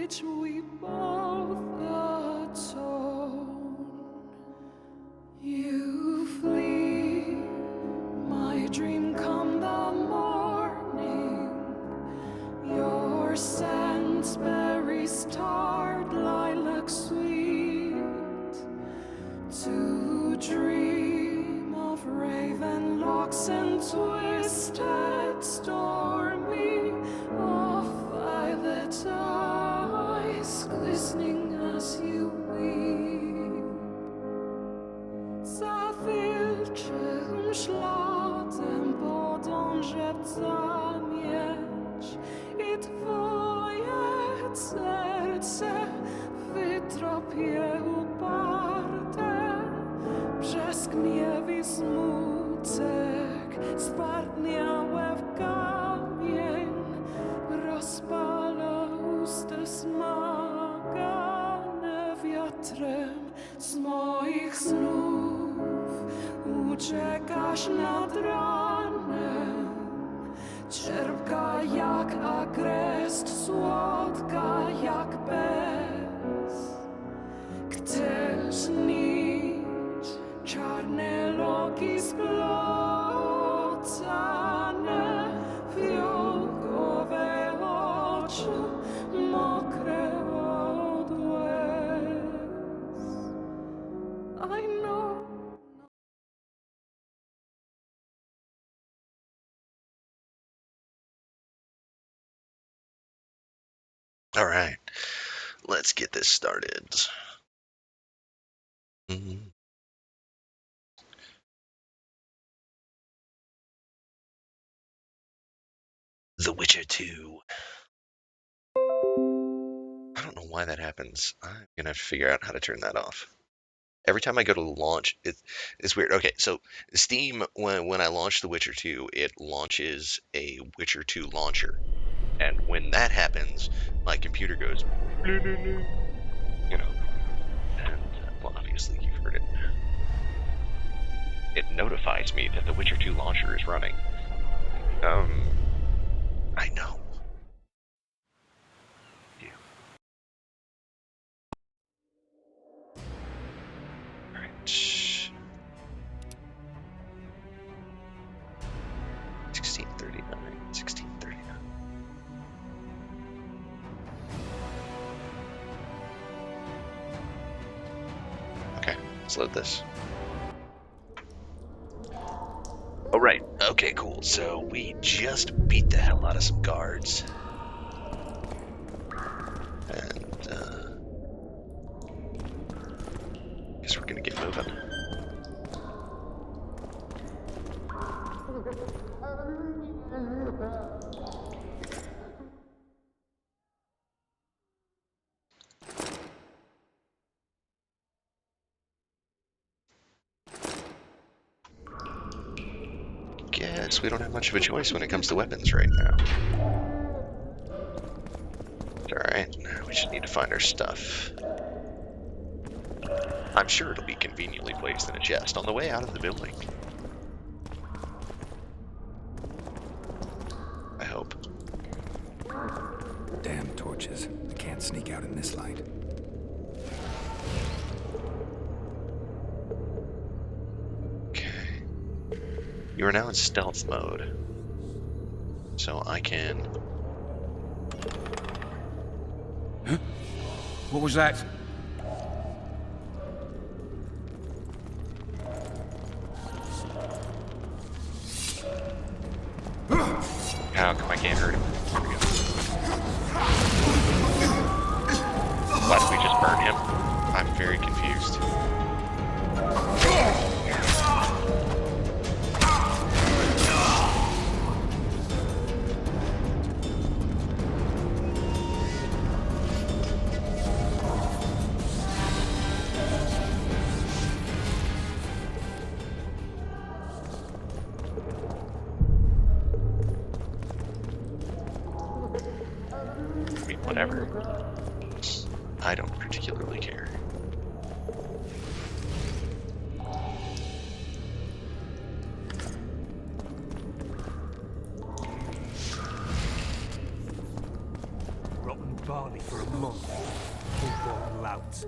which we both atone. You flee, my dream come the morning. Your scent berries tart, lilac sweet. To dream of raven locks and twisted stormy, of violet eyes glistening as you weep. Za wilczym śladem podążę w zamieć i twoje serce wytropię uparte. Brzesk miewi smutek, sparniałe w kamień, rozpala usta smagane wiatrem. Z moich snów uciekasz nad ranem, cierpka jak agrest, słodka jak bez. Chcesz nić czarne loki splotane, fiołkowe oczy, mokre od łez. I know. All right, let's get this started. The Witcher 2. I don't know why that happens. I'm gonna have to figure out how to turn that off. Every time I go to launch, it's weird. Okay, so Steam, when I launch The Witcher 2, it launches a Witcher 2 launcher. And when that happens, my computer goes, you know, and, well, obviously you've heard it. It notifies me that The Witcher 2 launcher is running. I know. Yeah. All right. 1639. Okay, let's load this. Oh, right. Okay, cool. So we just beat the hell out of some guards. And, guess we're gonna get moving. Guess we don't have much of a choice when it comes to weapons right now. It's alright, we just need to find our stuff. I'm sure it'll be conveniently placed in a chest on the way out of the building. I hope. Damn torches. I can't sneak out in this light. Okay. You are now in stealth mode. So I can... Huh? What was that? How come I can't hurt him? There we go. Why did we just burn him? I'm very confused. I mean, whatever. I don't particularly care. Rotten barley for a month. Poor lout.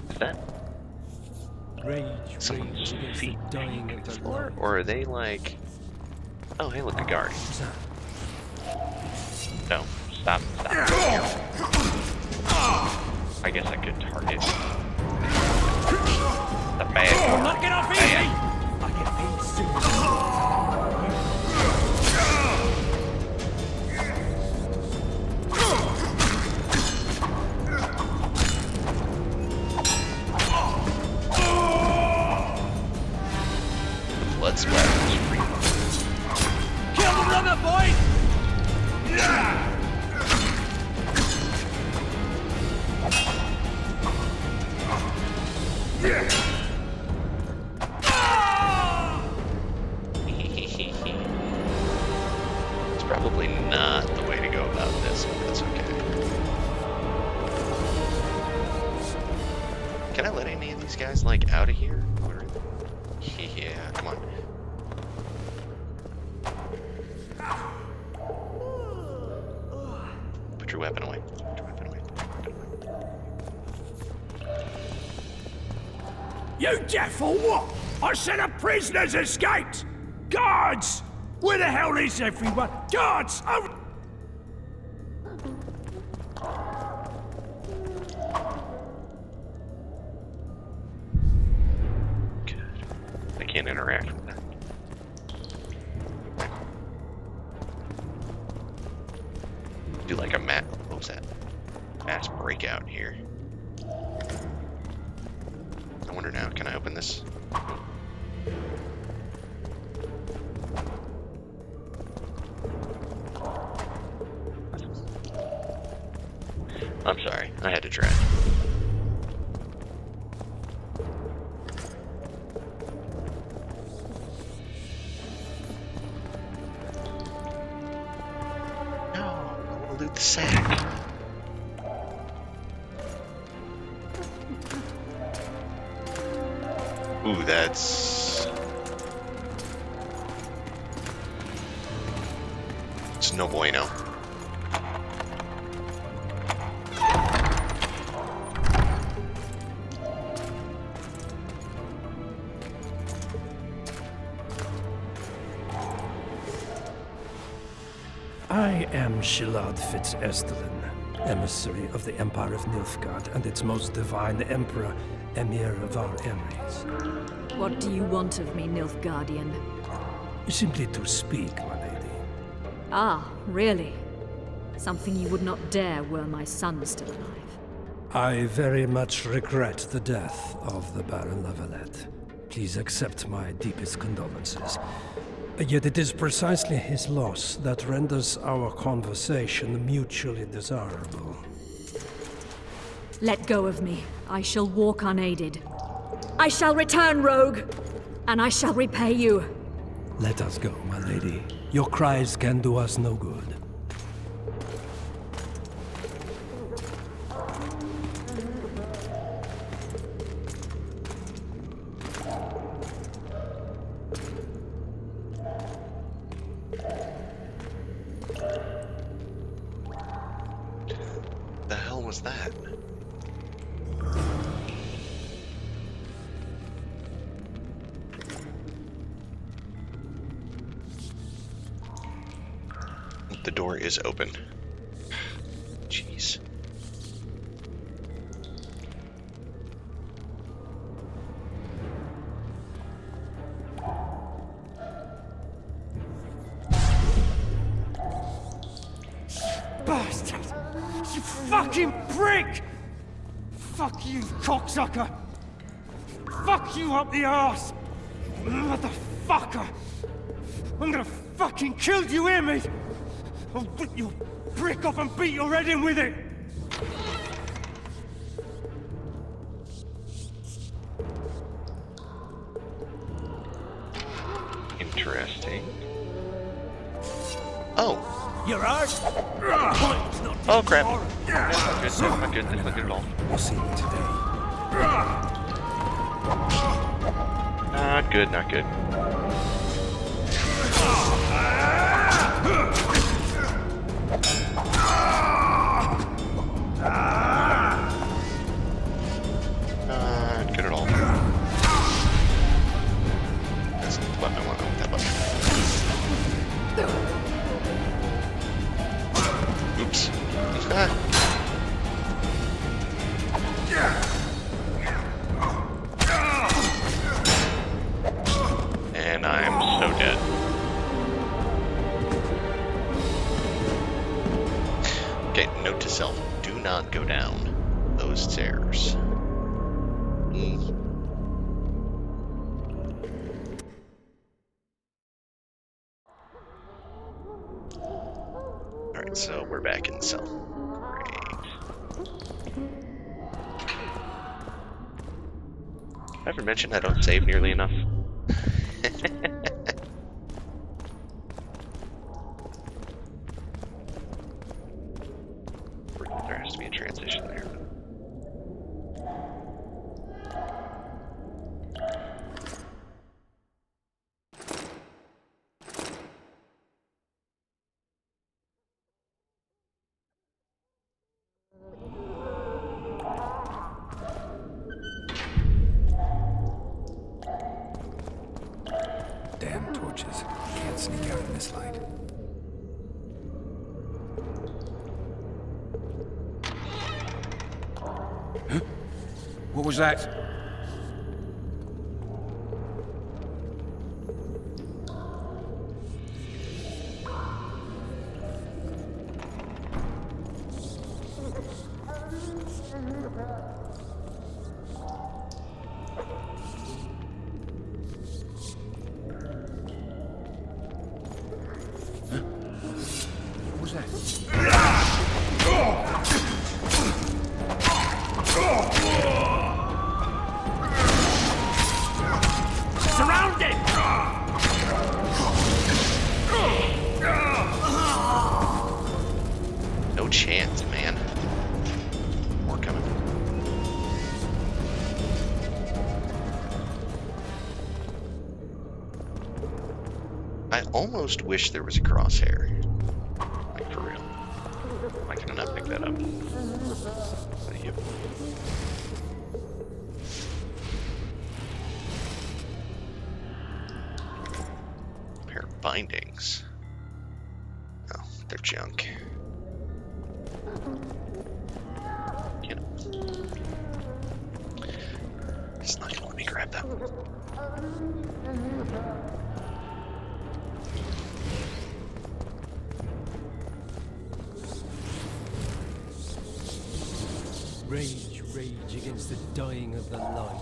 Is that Rage, someone's rage against feet the dying hanging of to the the floor? light. Or are they like... Oh, hey, look, a guard. What's that? No, stop. I guess I could target the bad Knock it off easy! I get paid soon. The blood splatters free. Kill the rubber, boys! It's probably not the way to go about this, but that's okay. Can I let any of these guys, like, out of here? Or... Yeah, come on. Put your weapon away. Put your weapon away. You deaf or what? I said a prisoner's escaped! Guards! Where the hell is everyone? Guards! Oh! Good. I can't interact with that. Do like a what was that? Mass breakout here. I wonder now, can I open this? I'm sorry, I had to try. No, I want to loot the sack. Ooh, that's... It's no bueno. I am Shilad Fitz-Estelin, emissary of the Empire of Nilfgaard and its most divine emperor, Emir Var Emrys. What do you want of me, Nilfgaardian? Simply to speak, my lady. Ah, really? Something you would not dare were my son still alive. I very much regret the death of the Baron Lavalette. Please accept my deepest condolences. Yet it is precisely his loss that renders our conversation mutually desirable. Let go of me. I shall walk unaided. I shall return, rogue, and I shall repay you. Let us go, my lady. Your cries can do us no good. The hell was that? The door is open. Jeez. Bastard! You fucking prick! Fuck you, cocksucker! Fuck you up the arse! Motherfucker! I'm gonna fucking kill you, hear me? I'll rip your brick off and beat your head in with it! Interesting. Oh! You're hurt? Oh crap! That's not good. That's not good at all. We'll see you today. Not good, not good. Oops. And I'm so dead. Okay, note to self, do not go down those stairs. Alright, so we're back in the cell. Great. Have I ever mentioned I don't save nearly enough? There has to be a transition there. Damn torches. Can't sneak out in this light. Huh? What was that? What was that? Surrounded! No chance, man. More coming. I almost wish there was a crosshair. Like, for real. Why can I not pick that up? Thank you. Pair of bindings. Oh, they're junk. You know. It's not gonna let me grab that one. Rage, rage against the dying of the light.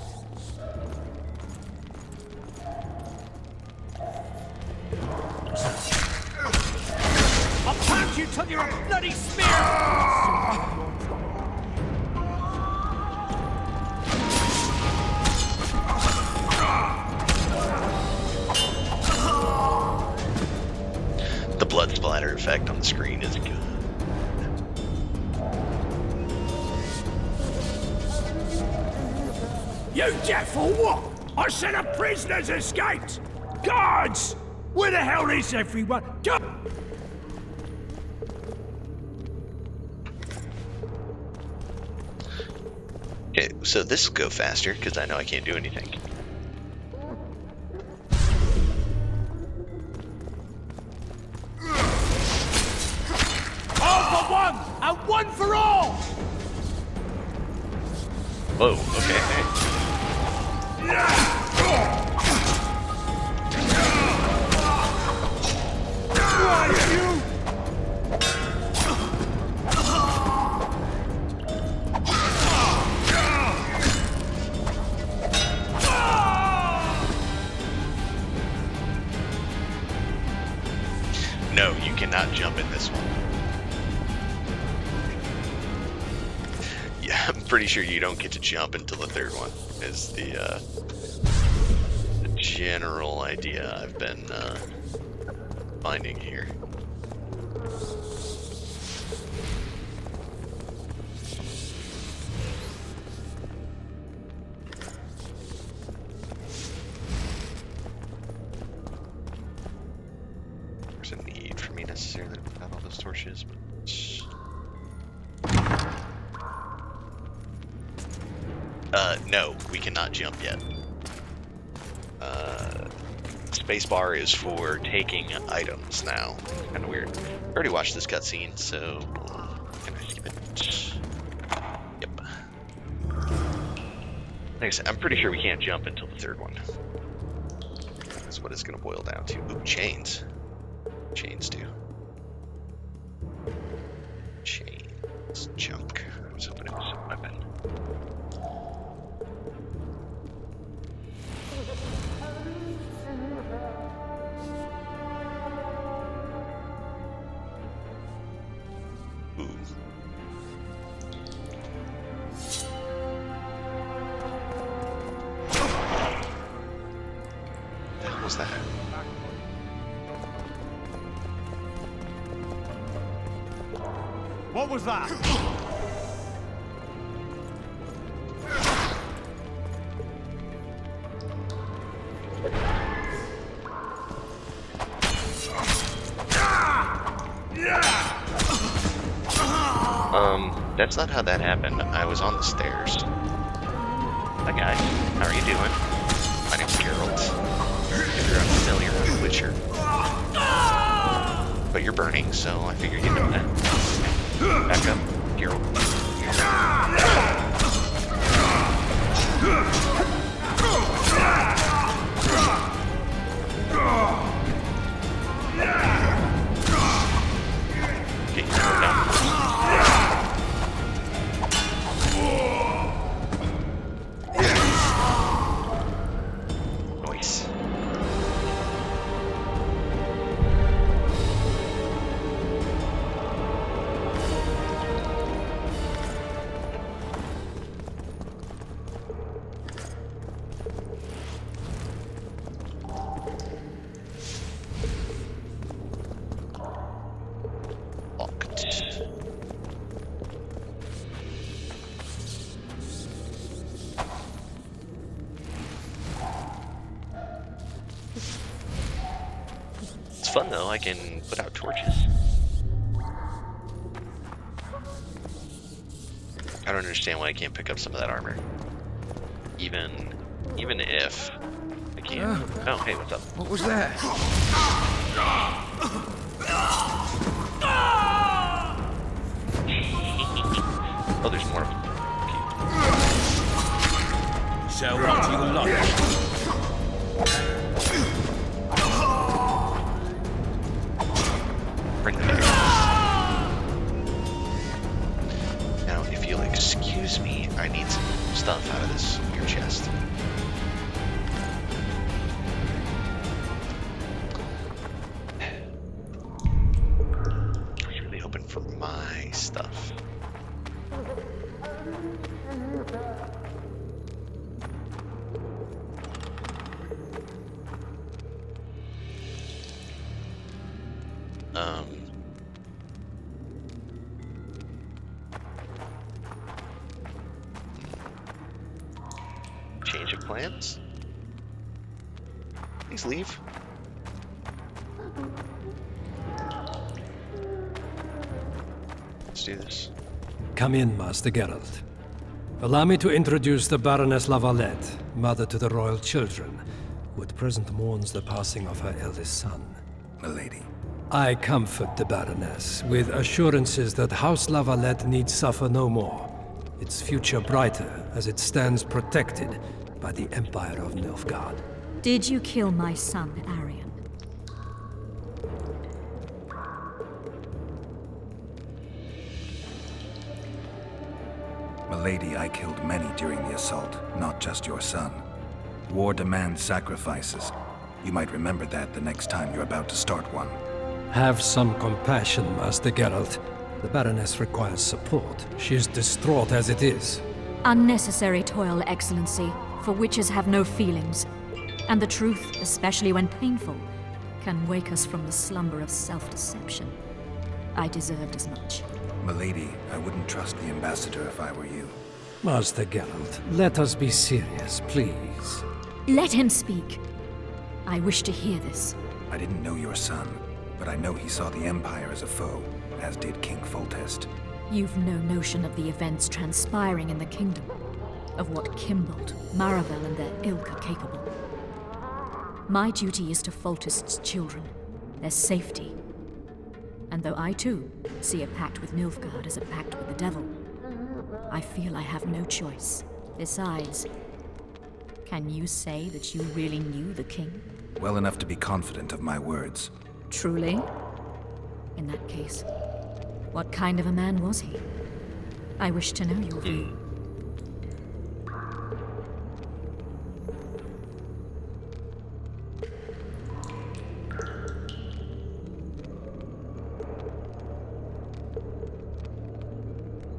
I'll pound you till you're a bloody smear! The blood splatter effect on the screen is good. You deaf for what? I said a prisoner's escaped! Guards! Where the hell is everyone? Go! Okay, so this will go faster because I know I can't do anything. All for one, and one for all! Whoa, okay. No, you cannot jump in this one. Yeah, I'm pretty sure you don't get to jump until the third one, is the general idea I've been finding here. There's a need for me necessarily to put out all those torches, but no, we cannot jump yet. spacebar is for taking items now. Kind of weird. I already watched this cutscene, so can I skip it? Yep. Like I said, I'm pretty sure we can't jump until the third one. That's what it's going to boil down to. Ooh, chains. Chains too. Chains. Junk. I was hoping it was a weapon. Ooh. What the hell was that? What was that? That's not how that happened. I was on the stairs. Hi guys, how are you doing? My name's Geralt. If you're unfamiliar with Witcher. But you're burning, so I figured you'd know that. Back up, Geralt. Okay, slow down. Nice. Locked. It's fun though, I can put out torches. I don't understand why I can't pick up some of that armor. Even if I can. Oh, hey, what's up? What was that? Oh, there's more of them. So what do you like? Bring them here. Now, if you'll excuse me, I need some stuff out of this weird chest. I was really hoping for my stuff. Change of plans? Please leave. Let's do this. Come in, Master Geralt. Allow me to introduce the Baroness La Valette, mother to the royal children, who at present mourns the passing of her eldest son. Milady. I comfort the Baroness with assurances that House La Valette need suffer no more, its future brighter as it stands protected by the Empire of Nilfgaard. Did you kill my son, Arion? Milady, I killed many during the assault, not just your son. War demands sacrifices. You might remember that the next time you're about to start one. Have some compassion, Master Geralt. The Baroness requires support. She is distraught as it is. Unnecessary toil, Excellency, for witches have no feelings. And the truth, especially when painful, can wake us from the slumber of self-deception. I deserved as much. Milady, I wouldn't trust the ambassador if I were you. Master Geralt, let us be serious, please. Let him speak. I wish to hear this. I didn't know your son, but I know he saw the Empire as a foe, as did King Foltest. You've no notion of the events transpiring in the kingdom, of what Kimbold, Maravel, and their ilk are capable. My duty is to Foltest's children, their safety. And though I too see a pact with Nilfgaard as a pact with the devil, I feel I have no choice. Besides, can you say that you really knew the king? Well enough to be confident of my words. Truly? In that case, what kind of a man was he? I wish to know your view.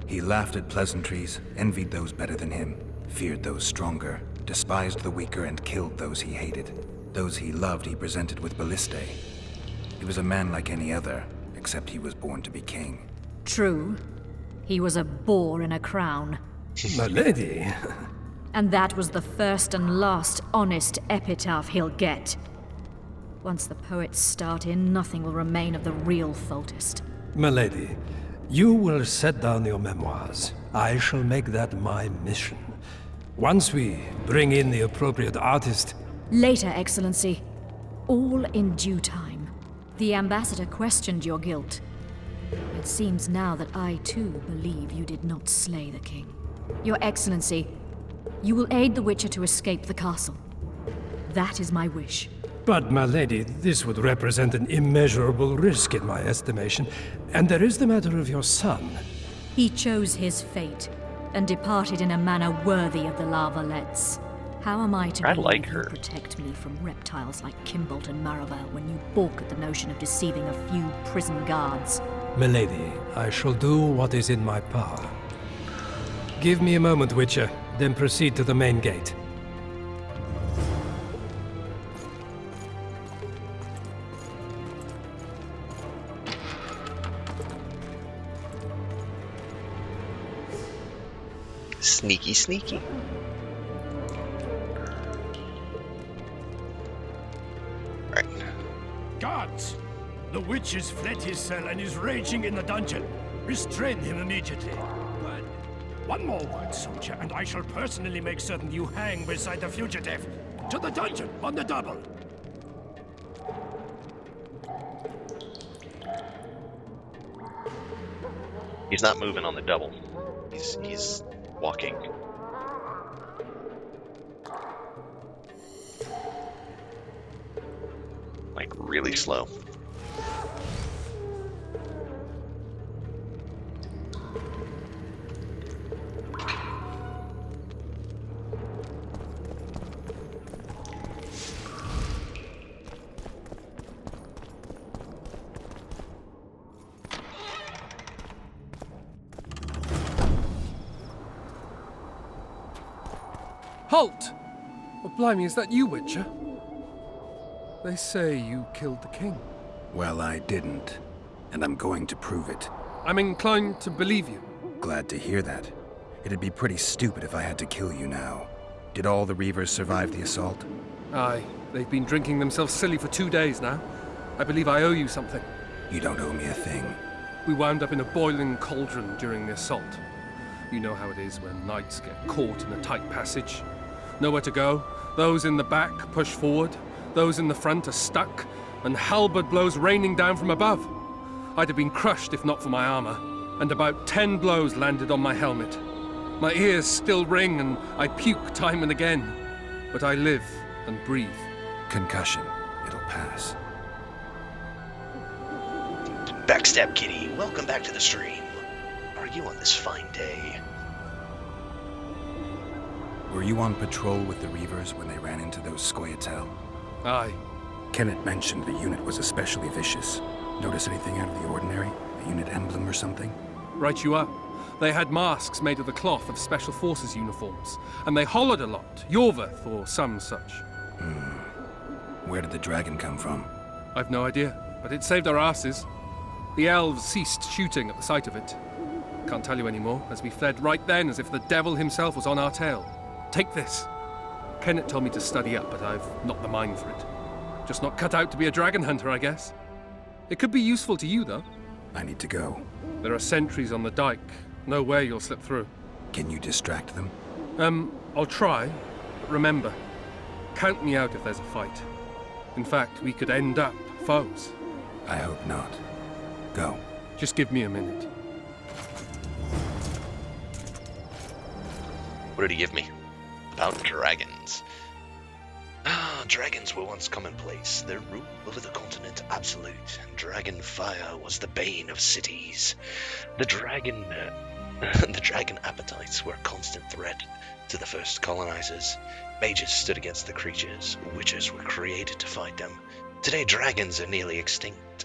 He laughed at pleasantries, envied those better than him, feared those stronger, despised the weaker, and killed those he hated. Those he loved he presented with ballistae. He was a man like any other, except he was born to be king. True. He was a boar in a crown. Milady. And that was the first and last honest epitaph he'll get. Once the poets start in, nothing will remain of the real Foltest. Milady, you will set down your memoirs. I shall make that my mission. Once we bring in the appropriate artist... Later, Excellency. All in due time. The ambassador questioned your guilt. It seems now that I too believe you did not slay the king. Your Excellency, you will aid the Witcher to escape the castle. That is my wish. But, my lady, this would represent an immeasurable risk in my estimation. And there is the matter of your son. He chose his fate, and departed in a manner worthy of the La Valettes. How am I to believe you protect me from reptiles like Kimbolt and Maravel when you balk at the notion of deceiving a few prison guards? Milady, I shall do what is in my power. Give me a moment, Witcher, then proceed to the main gate. Sneaky, sneaky. Right. Guards! The witch has fled his cell and is raging in the dungeon. Restrain him immediately. But one more word, soldier, and I shall personally make certain you hang beside the fugitive. To the dungeon, on the double. He's not moving on the double. He's walking. Like really slow. Halt! Oh, blimey, is that you, Witcher? They say you killed the king. Well, I didn't. And I'm going to prove it. I'm inclined to believe you. Glad to hear that. It'd be pretty stupid if I had to kill you now. Did all the Reavers survive the assault? Aye, they've been drinking themselves silly for 2 days now. I believe I owe you something. You don't owe me a thing. We wound up in a boiling cauldron during the assault. You know how it is when knights get caught in a tight passage. Nowhere to go. Those in the back push forward. Those in the front are stuck. And halberd blows raining down from above. I'd have been crushed if not for my armor. And about 10 blows landed on my helmet. My ears still ring and I puke time and again. But I live and breathe. Concussion. It'll pass. Backstab Kitty, welcome back to the stream. Are you on this fine day? Were you on patrol with the Reavers when they ran into those Scoia'tael? Aye. Kenneth mentioned the unit was especially vicious. Notice anything out of the ordinary? A unit emblem or something? Right you are. They had masks made of the cloth of Special Forces uniforms, and they hollered a lot, Yorveth or some such. Where did the dragon come from? I've no idea, but it saved our asses. The elves ceased shooting at the sight of it. Can't tell you anymore, as we fled right then as if the devil himself was on our tail. Take this. Kenneth told me to study up, but I've not the mind for it. Just not cut out to be a dragon hunter, I guess. It could be useful to you, though. I need to go. There are sentries on the dike. No way you'll slip through. Can you distract them? I'll try. But remember, count me out if there's a fight. In fact, we could end up foes. I hope not. Go. Just give me a minute. What did he give me? About dragons. Dragons were once commonplace, their rule over the continent absolute. Dragon fire was the bane of cities. The dragon appetites were a constant threat to the first colonizers. Mages stood against the creatures, witches were created to fight them. Today dragons are nearly extinct,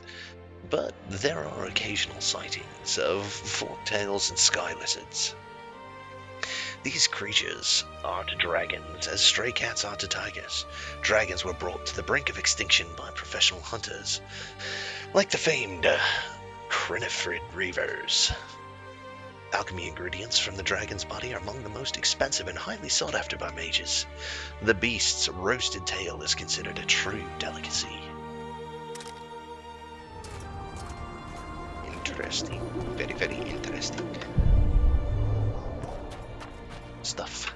but there are occasional sightings of forktails and sky lizards. These creatures are to dragons as stray cats are to tigers. Dragons were brought to the brink of extinction by professional hunters, like the famed Crinifrid Reavers. Alchemy ingredients from the dragon's body are among the most expensive and highly sought after by mages. The beast's roasted tail is considered a true delicacy. Interesting. Very, very interesting stuff.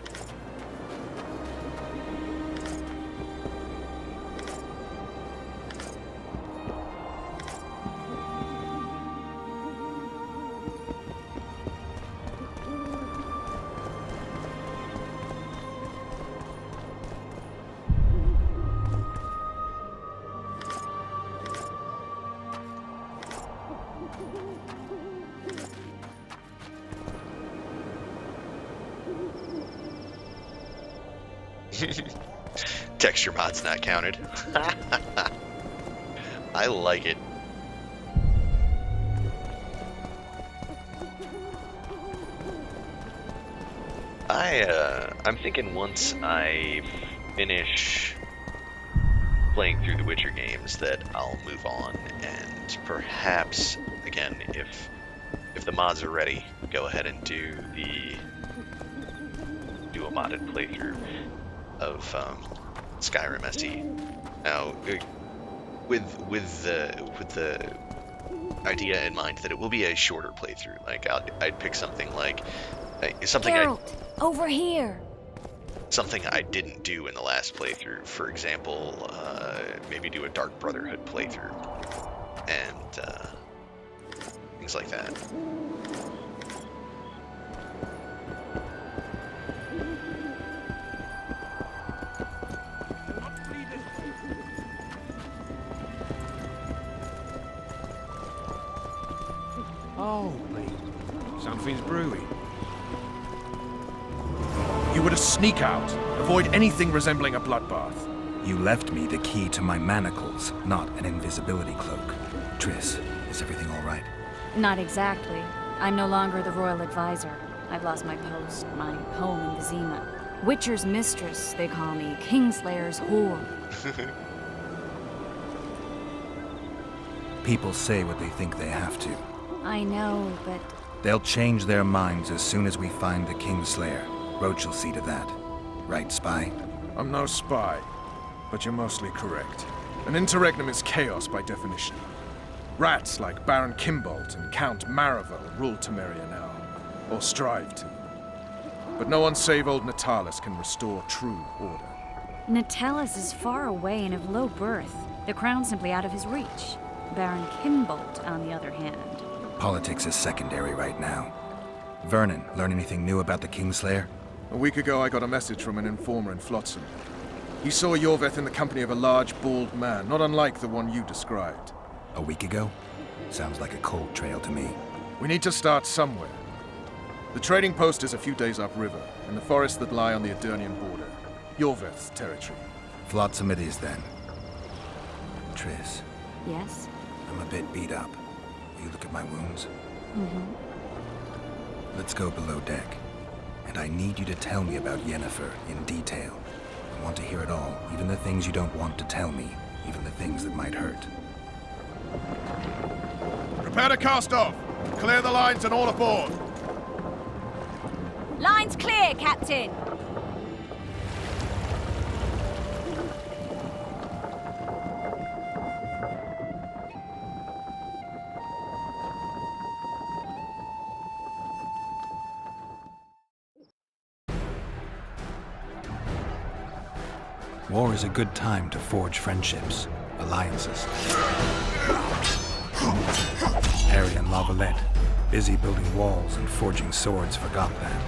Texture mod's not counted. I like it. I'm thinking once I finish playing through the Witcher games that I'll move on, and perhaps again, if the mods are ready, go ahead and do a modded playthrough of Skyrim SE. Now, with the idea in mind that it will be a shorter playthrough. Like I'd pick something like something Geralt, over here. something I didn't do in the last playthrough. For example, maybe do a Dark Brotherhood playthrough and things like that. Holy, something's brewing. You were to sneak out. Avoid anything resembling a bloodbath. You left me the key to my manacles, not an invisibility cloak. Triss, is everything all right? Not exactly. I'm no longer the royal advisor. I've lost my post, my home in Vizima. Witcher's mistress, they call me. Kingslayer's whore. People say what they think they have to. I know, but They'll change their minds as soon as we find the Kingslayer. Roach will see to that. Right, spy? I'm no spy, but you're mostly correct. An interregnum is chaos by definition. Rats like Baron Kimbolt and Count Maravel rule Temeria now, or strive to. But no one save old Natalis can restore true order. Natalis is far away and of low birth. The crown's simply out of his reach. Baron Kimbolt, on the other hand. Politics is secondary right now. Vernon, learn anything new about the Kingslayer? A week ago, I got a message from an informer in Flotsam. He saw Yorveth in the company of a large, bald man, not unlike the one you described. A week ago? Sounds like a cold trail to me. We need to start somewhere. The trading post is a few days upriver, in the forests that lie on the Aedirnian border. Yorveth's territory. Flotsam it is then. Triss, Yes? I'm a bit beat up. Will you look at my wounds? Let's go below deck. And I need you to tell me about Yennefer in detail. I want to hear it all, even the things you don't want to tell me, even the things that might hurt. Prepare to cast off! Clear the lines and all aboard! Line's clear, Captain! War is a good time to forge friendships, alliances. Harry and Lavalette, busy building walls and forging swords, forgot that.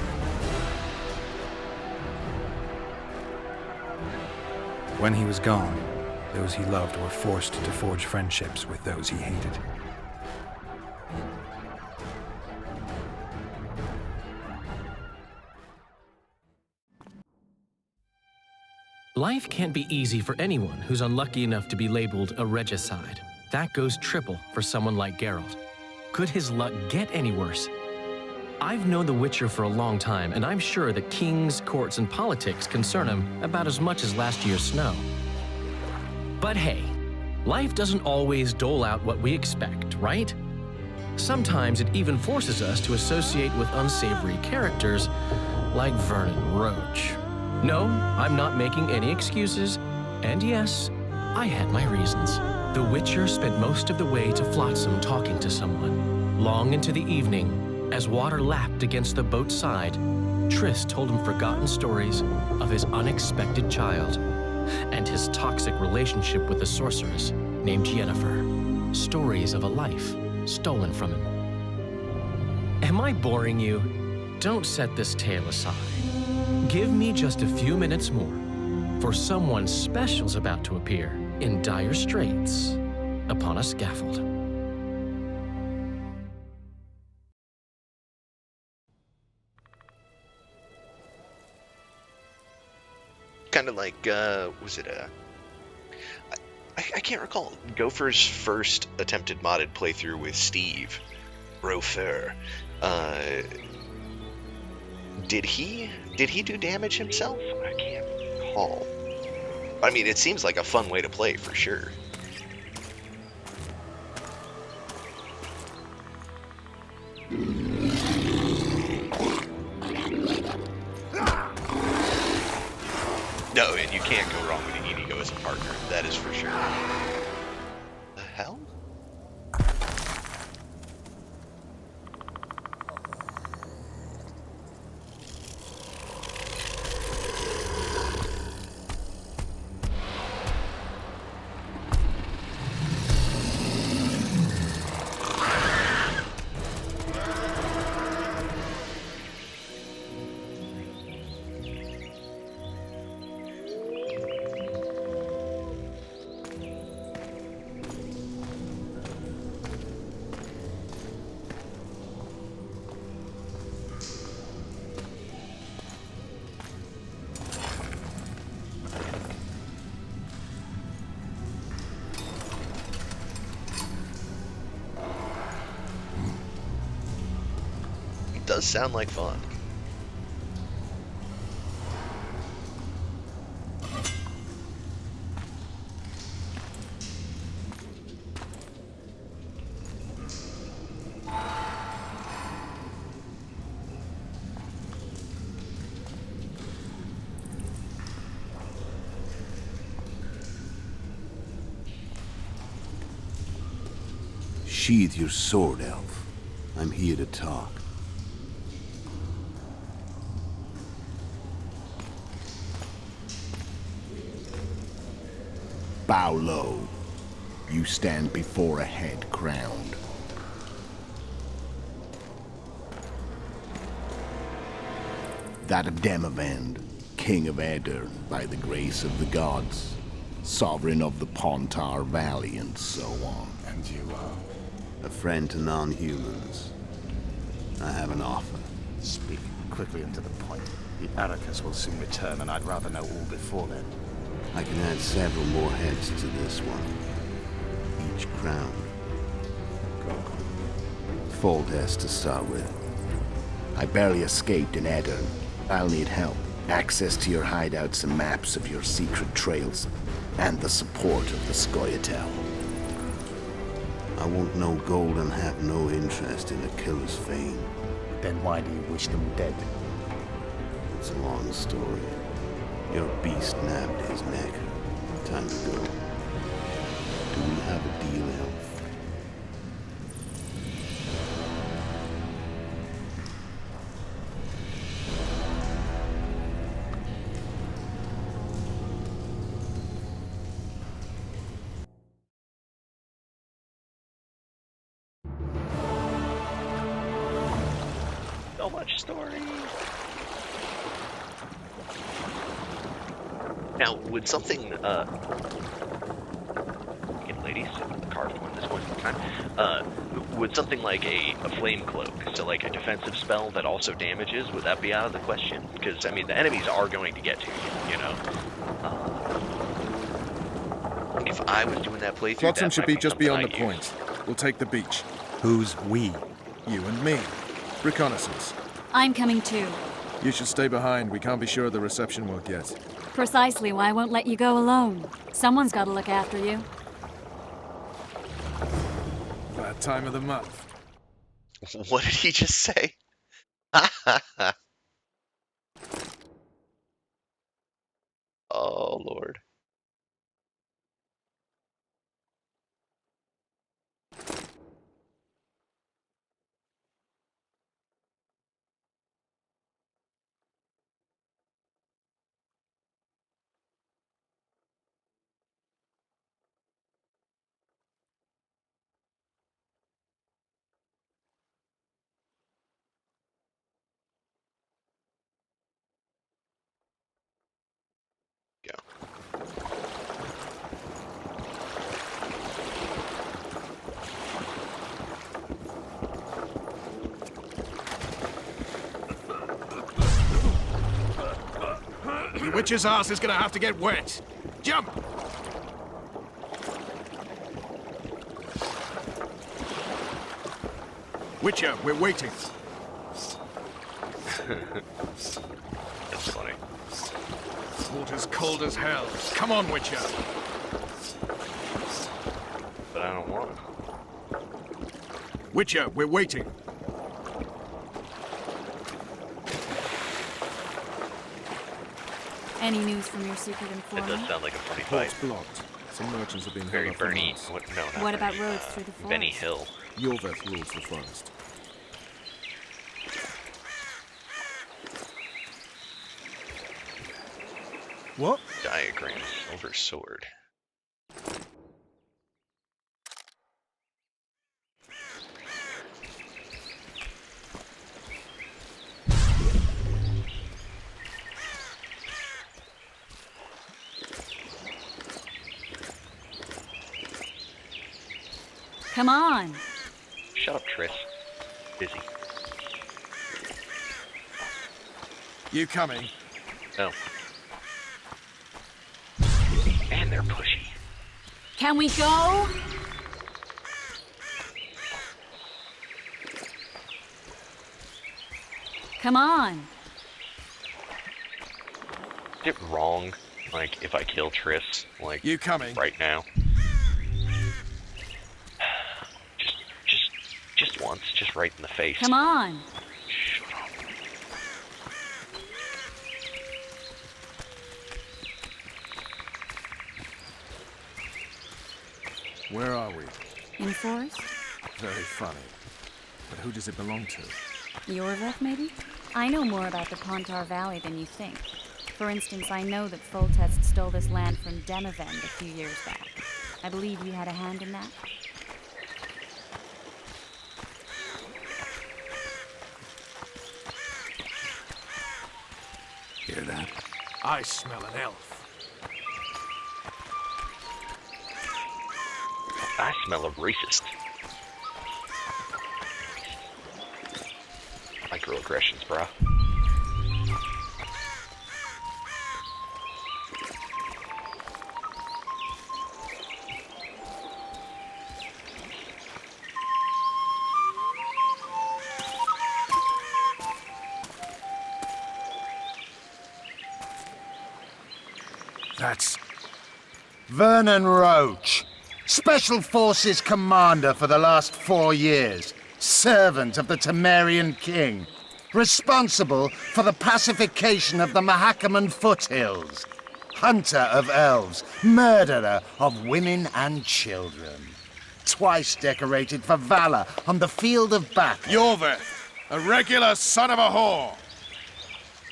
When he was gone, those he loved were forced to forge friendships with those he hated. Life can't be easy for anyone who's unlucky enough to be labeled a regicide. That goes triple for someone like Geralt. Could his luck get any worse? I've known The Witcher for a long time, and I'm sure that kings, courts, and politics concern him about as much as last year's snow. But hey, life doesn't always dole out what we expect, right? Sometimes it even forces us to associate with unsavory characters like Vernon Roach. No, I'm not making any excuses, and yes, I had my reasons. The Witcher spent most of the way to Flotsam talking to someone. Long into the evening, as water lapped against the boat's side, Triss told him forgotten stories of his unexpected child and his toxic relationship with a sorceress named Yennefer. Stories of a life stolen from him. Am I boring you? Don't set this tale aside. Give me just a few minutes more, for someone special's about to appear in dire straits upon a scaffold. Kind of like, was it I can't recall. Gopher's first attempted modded playthrough with Steve Rofer. Did he do damage himself? I can't recall. I mean, it seems like a fun way to play for sure. No, and you can't go wrong with Inigo as a partner. That is for sure. The hell? Does sound like fun. Sheathe your sword, Elf. I'm here to talk. Bow low. You stand before a head crowned. That of Demavend, King of Edirn, by the grace of the gods, sovereign of the Pontar Valley, and so on. And you are? A friend to non-humans. I have an offer. Speak quickly and to the point. The Arrakis will soon return, and I'd rather know all before then. I can add several more heads to this one. Each crowned. Foltest to start with. I barely escaped in Edirn. I'll need help. Access to your hideouts and maps of your secret trails. And the support of the Scoia'tael. I want no gold and have no interest in a killer's fame. Then why do you wish them dead? It's a long story. Your beast nabbed his neck. Time to go. Do we have a deal, Elf? So much story. Now, would something, ladies, carved one this point in time, would something like a flame cloak, so like a defensive spell that also damages, would that be out of the question? Because, I mean, the enemies are going to get to you, you know? If I was doing that playthrough, Flotsam that should might be just something beyond I the use. point. We'll take the beach. Who's we? You and me. Reconnaissance. I'm coming too. You should stay behind. We can't be sure of the reception we'll get. Precisely why I won't let you go alone. Someone's got to look after you. Bad time of the month. What did he just say? Oh, Lord. Go. The witch's ass is gonna have to get wet. Jump! Witcher, we're waiting. That's funny. Water's cold as hell. Come on, Witcher. But I don't want to. Witcher, we're waiting. Any news from your secret It informant? does sound like a funny Port's fight. blocked. Some merchants have been Very held up for Bernie. months. What, no, not What about Bernie, roads through the forest? Benny Hill. Yorveth rules the forest. What? Diagram. Silver sword. Come on. Shut up, Triss. Busy. You coming? No. And they're pushy. Can we go? Come on. Is it wrong, like, if I kill Triss, like, You coming? right now? Just once, just right in the face. Come on. Shut up. Where are we? In the forest? Very funny. But who does it belong to? Yorveth, maybe? I know more about the Pontar Valley than you think. For instance, I know that Foltest stole this land from Demavend a few years back. I believe you had a hand in that? Hear that? I smell an elf. I smell a racist. Microaggressions, bro. That's... Vernon Roach, Special Forces Commander for the last 4 years, servant of the Temerian King, responsible for the pacification of the Mahakaman foothills, hunter of elves, murderer of women and children, twice decorated for valor on the field of battle. Yorveth, a regular son of a whore.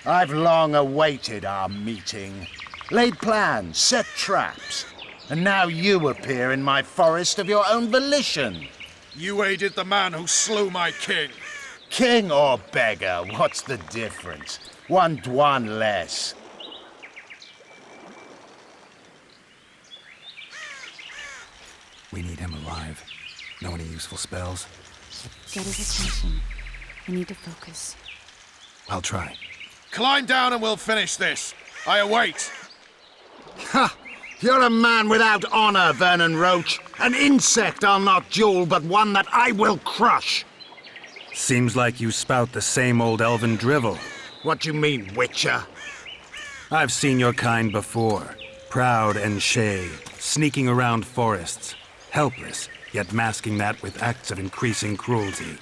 I've long awaited our meeting, laid plans, set traps, and now you appear in my forest of your own volition. You aided the man who slew my king. King or beggar, what's the difference? One dwan less. We need him alive. Know any useful spells? Get his attention. I need to focus. I'll try. Climb down and we'll finish this. I await. Ha! You're a man without honor, Vernon Roach. An insect I'll not duel, but one that I will crush. Seems like you spout the same old elven drivel. What you mean, Witcher? I've seen your kind before. Proud and shay, sneaking around forests. Helpless, yet masking that with acts of increasing cruelty.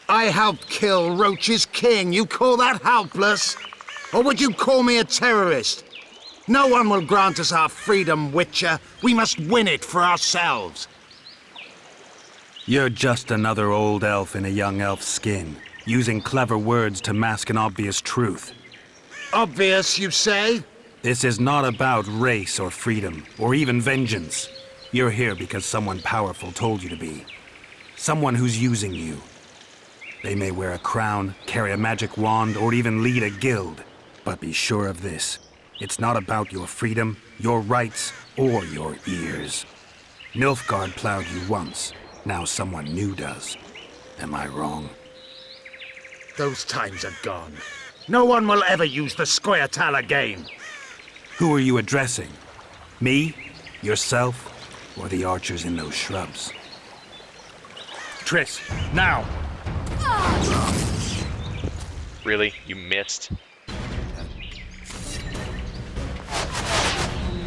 I helped kill Roach's king. You call that helpless? Or would you call me a terrorist? No one will grant us our freedom, Witcher. We must win it for ourselves. You're just another old elf in a young elf's skin, using clever words to mask an obvious truth. Obvious, you say? This is not about race or freedom, or even vengeance. You're here because someone powerful told you to be. Someone who's using you. They may wear a crown, carry a magic wand, or even lead a guild. But be sure of this. It's not about your freedom, your rights, or your ears. Nilfgaard plowed you once. Now someone new does. Am I wrong? Those times are gone. No one will ever use the Squirtal again. Who are you addressing? Me? Yourself? Or the archers in those shrubs? Triss, now! Really? You missed?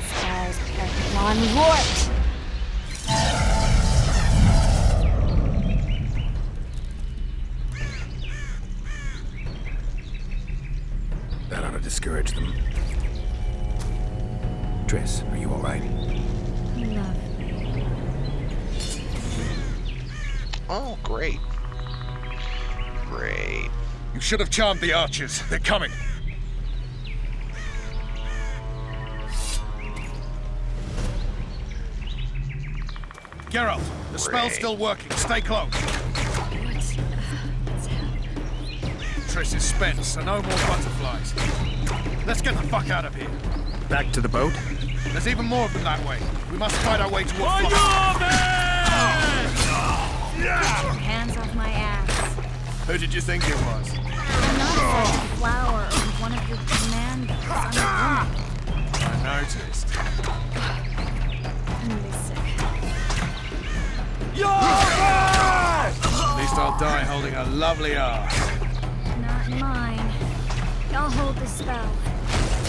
Stars, Pergamon, Rort! That ought to discourage them. Triss, are you all right? Love. Oh, great. Great. You should have charmed the archers. They're coming. Geralt, the spell's still working. Stay close. Triss is spent, so no more butterflies. Let's get the fuck out of here. Back to the boat? There's even more of them that way. We must fight our way towards Get your hands off my ass. Who did you think it was? I'm not a flower or one of your commandos. I'm a woman. I noticed. Listen. At least I'll die holding a lovely ass. Not mine. I'll hold the spell.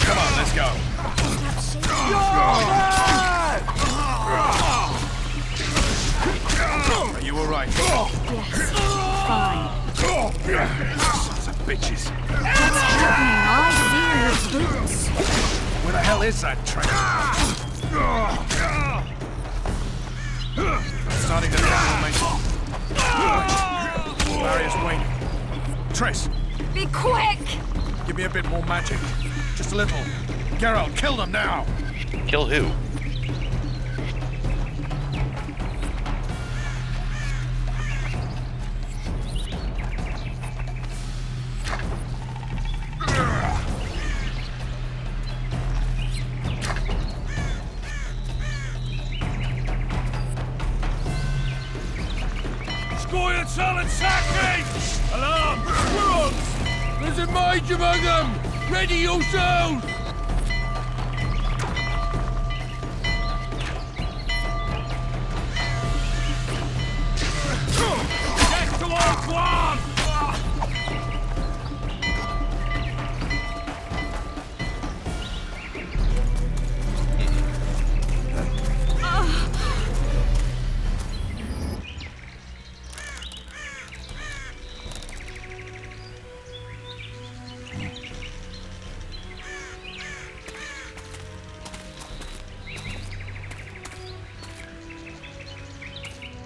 Come on, let's go. Stop shaking. Are you alright? Yes. Fine. Sons of bitches. What's happening? All I see are your boots. Where the hell is that train? Starting to get momentum. Barrier's waiting. Triss, Be quick! give me a bit more magic. Just a little. Geralt, kill them now! Kill who? Squirtal attacking! Alarm! Squirrels! There's a mage among them! Ready yourselves! Get towards one!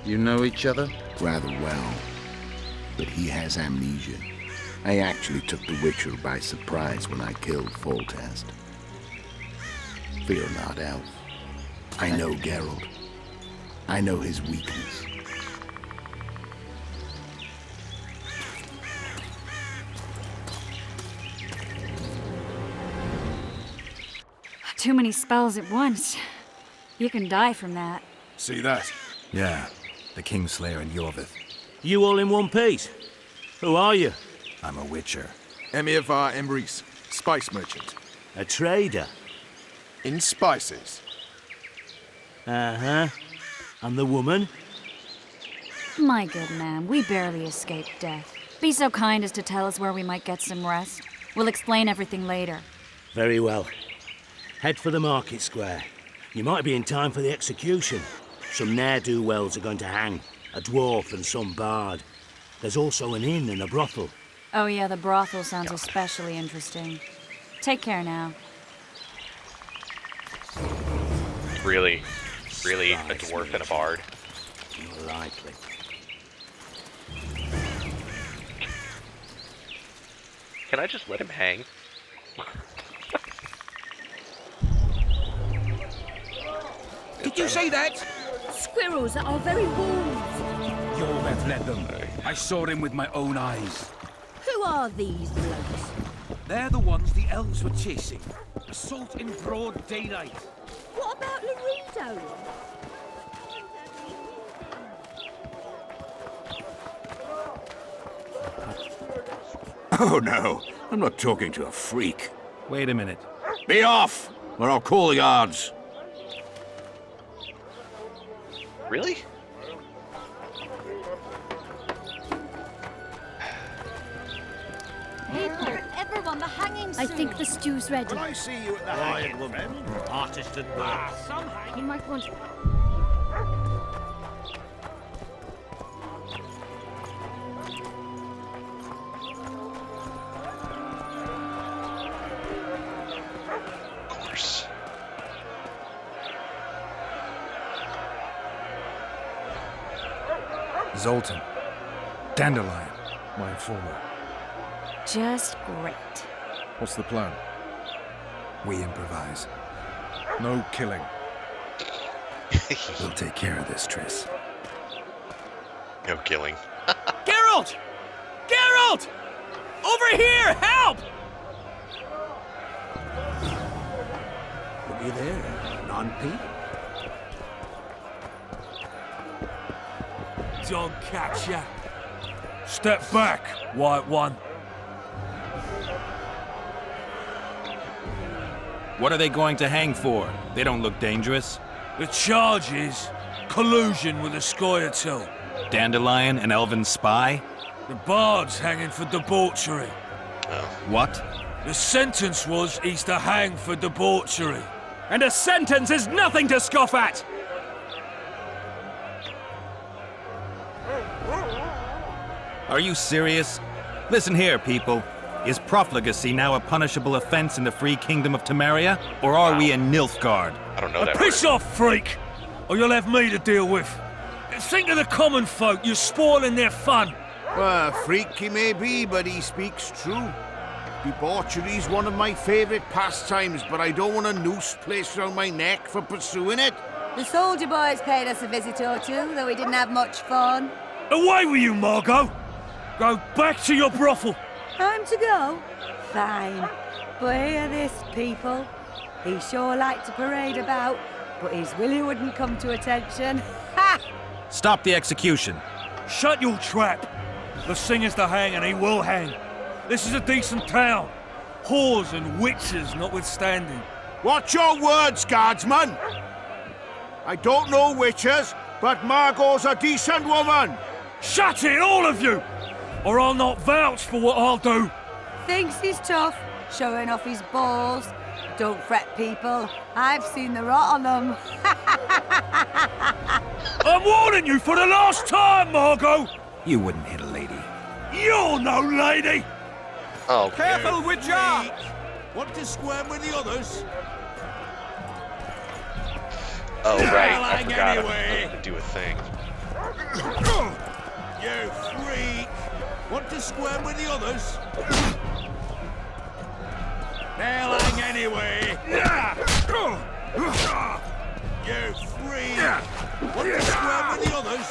You know each other? Rather well. But he has amnesia. I actually took the Witcher by surprise when I killed Foltest. Fear not, Elf. I know Geralt. I know his weakness. too many spells at once. You can die from that. See that? Yeah, the Kingslayer and Yorvith. You all in one piece? Who are you? I'm a witcher. Emir var Emrys, spice merchant. A trader? In spices. Uh-huh. And the woman? My good man, we barely escaped death. Be so kind as to tell us where we might get some rest. We'll explain everything later. Very well. Head for the market square. You might be in time for the execution. Some ne'er-do-wells are going to hang. A dwarf and some bard. There's also an inn and a brothel. Oh yeah, the brothel sounds especially interesting. Take care now. Really, a dwarf and a bard. More likely. Can I just let him hang? Did you say that? Squirrels are very wolves. Yorvith led them. I saw him with my own eyes. Who are these blokes? They're the ones the elves were chasing. Assault in broad daylight. What about Laredo? Oh no, I'm not talking to a freak. Wait a minute. Be off, or I'll call the guards. Really? People, everyone, the hanging's I think the stew's ready. When I see you at the hanging, friend. Artist at work. You might want to... Of course. Zoltan. Dandelion, my informer. Just great. What's the plan? We improvise. No killing. We'll take care of this, Triss. No killing. Geralt! Geralt! Over here! Help! Look you there, non-Pete. Don't catch ya. Step back, White One. What are they going to hang for? They don't look dangerous. The charge is collusion with the Scoia'tael. Dandelion, an elven spy? The bard's hanging for debauchery. What? The sentence was he's to hang for debauchery. And a sentence is nothing to scoff at! Are you serious? Listen here, people. Is profligacy now a punishable offense in the free kingdom of Temeria? Or are we in Nilfgaard? I don't know that Piss word. off, freak! Or you'll have me to deal with. Think of the common folk, you're spoiling their fun. Well, freak he may be, but he speaks true. Debauchery's one of my favourite pastimes, but I don't want a noose placed around my neck for pursuing it. The soldier boys paid us a visit or two, though we didn't have much fun. Away with you, Margot! Go back to your brothel. Time to go? Fine. But hear this, people. He sure liked to parade about, but his willy wouldn't come to attention. Ha! Stop the execution. Shut your trap. The singer's to hang, and he will hang. This is a decent town. Whores and witches notwithstanding. Watch your words, guardsman! I don't know witches, but Margot's a decent woman! Shut it, all of you! Or I'll not vouch for what I'll do. Thinks he's tough, showing off his balls. Don't fret, people. I've seen the rot on them. I'm warning you for the last time, Margot! You wouldn't hit a lady. You're no lady! Oh, Careful, Witcher! Want to squirm with the others? oh right. I Hang forgot anyway. I'm gonna do a thing. You freak! Want to squirm with the others? They'll hang anyway! You freak! Want to squirm with the others?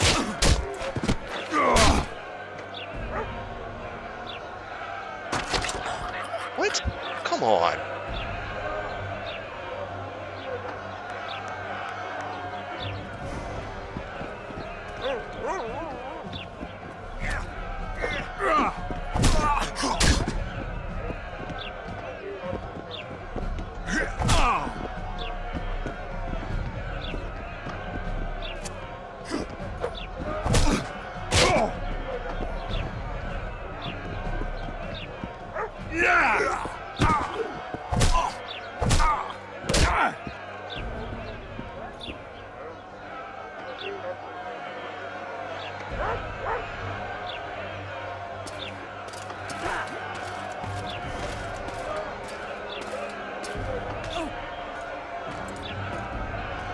What? Come on.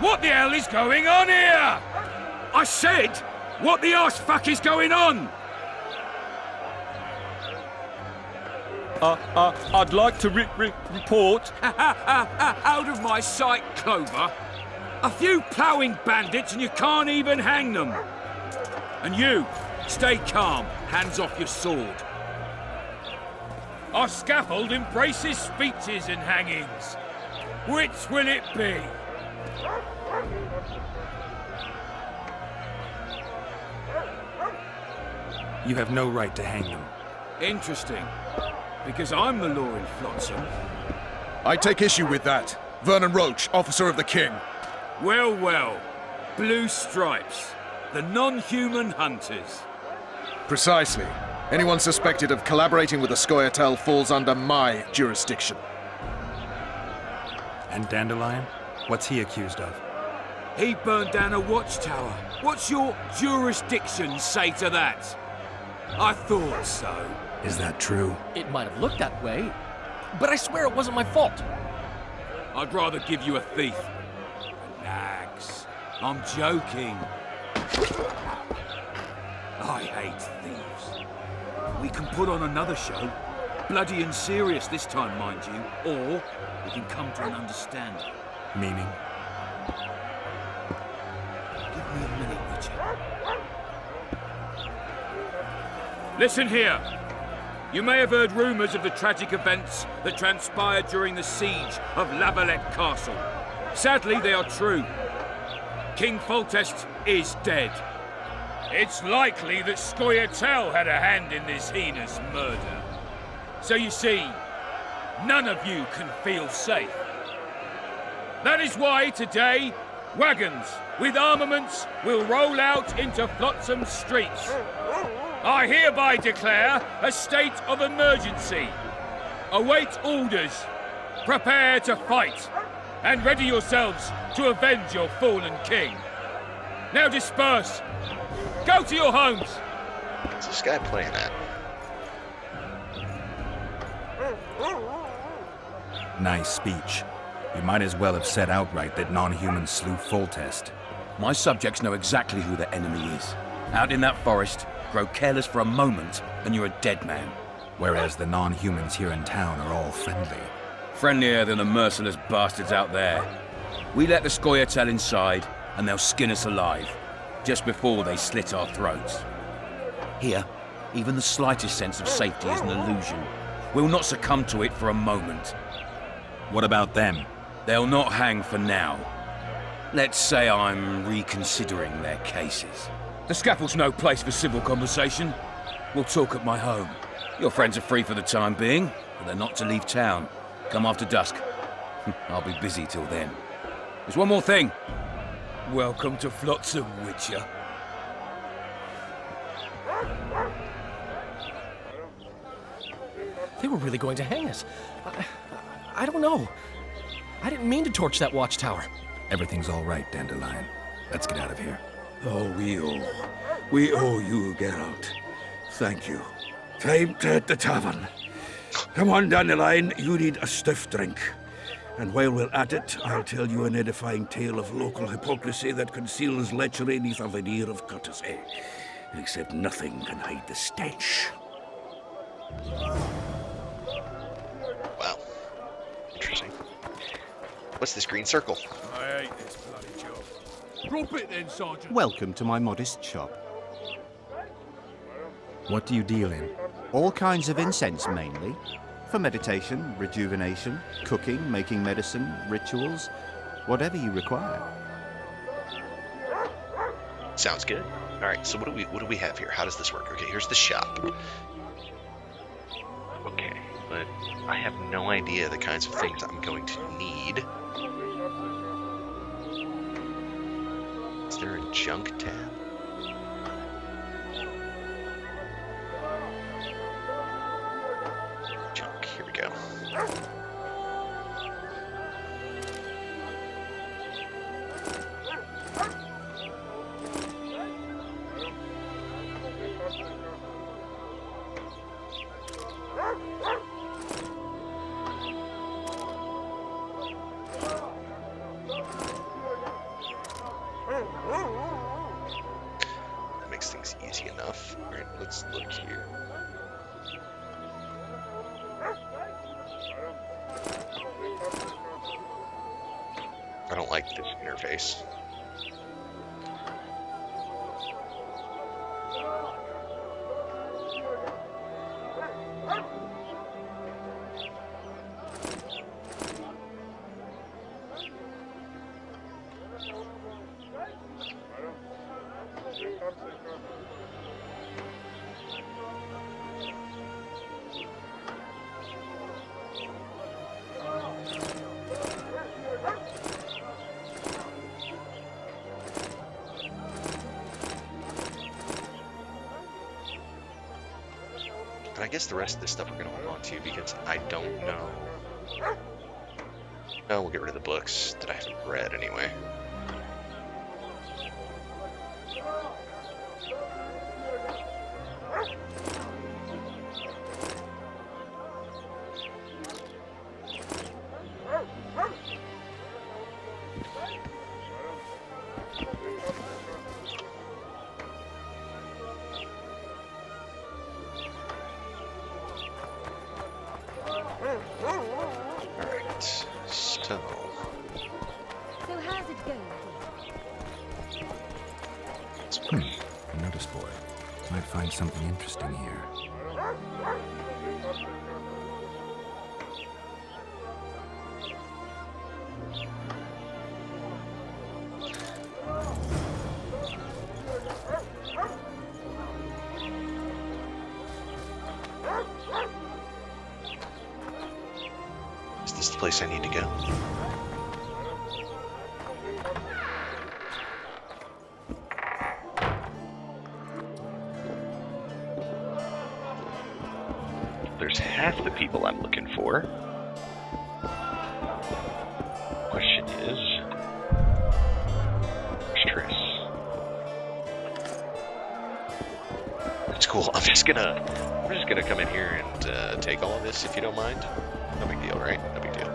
What the hell is going on here? I said, what the arse fuck is going on? I'd like to report. Out of my sight, Clover. A few ploughing bandits and you can't even hang them. And you, stay calm, hands off your sword. Our scaffold embraces speeches and hangings. Which will it be? You have no right to hang them. Interesting. Because I'm the law in Flotsam. I take issue with that. Vernon Roach, officer of the king. Well, well. Blue Stripes. The non-human hunters. Precisely. Anyone suspected of collaborating with the Scoia'tael falls under my jurisdiction. And Dandelion? What's he accused of? He burned down a watchtower. What's your jurisdiction say to that? I thought so. Is that true? It might have looked that way, but I swear it wasn't my fault. I'd rather give you a thief. Relax. I'm joking. I hate thieves. We can put on another show. Bloody and serious this time, mind you. Or we can come to an understanding. Meaning? Give me a minute, Witcher. Listen here. You may have heard rumours of the tragic events that transpired during the siege of La Valette Castle. Sadly, they are true. King Foltest is dead. It's likely that Scoia'tael had a hand in this heinous murder. So you see, none of you can feel safe. That is why today, wagons with armaments will roll out into Flotsam streets. I hereby declare a state of emergency. Await orders. Prepare to fight. And ready yourselves to avenge your fallen king. Now disperse. Go to your homes. What's this guy playing at? Nice speech. You might as well have said outright that non-humans slew Foltest. My subjects know exactly who their enemy is. Out in that forest, grow careless for a moment, and you're a dead man. Whereas the non-humans here in town are all friendly. Friendlier than the merciless bastards out there. We let the Scoia'tael inside, and they'll skin us alive, just before they slit our throats. Here, even the slightest sense of safety is an illusion. We'll not succumb to it for a moment. What about them? They'll not hang for now. Let's say I'm reconsidering their cases. The scaffold's no place for civil conversation. We'll talk at my home. Your friends are free for the time being, but they're not to leave town. Come after dusk. I'll be busy till then. There's one more thing. Welcome to Flotsam, Witcher. They were really going to hang us. I don't know. I didn't mean to torch that watchtower. Everything's all right, Dandelion. Let's get out of here. Oh, we owe you, Geralt. Thank you. Time to hit the tavern. Come on, Dandelion, you need a stiff drink. And while we're at it, I'll tell you an edifying tale of local hypocrisy that conceals lechery neath a veneer of courtesy. Except nothing can hide the stench. Wow. Interesting. What's this green circle? I hate this bloody job. Drop it then, Sergeant. Welcome to my modest shop. What do you deal in? All kinds of incense, mainly. For meditation, rejuvenation, cooking, making medicine, rituals, whatever you require. Sounds good. All right. So what do we have here? How does this work? Okay, here's the shop. Okay, but I have no idea the kinds of things I'm going to need. Is there a junk tab? Junk. That makes things easy enough. Alright, let's look here. I don't like this interface. But I guess the rest of this stuff we're going to hold on to because I don't know. No, we'll get rid of the books that I haven't read anyway. Alright, so... So how's it going? A notice board. Might find something interesting here. Is this the place I need to go? There's half the people I'm looking for. Question is, where's Triss? That's cool. I'm just gonna come in here and take all of this if you don't mind. No big deal, right? No big deal.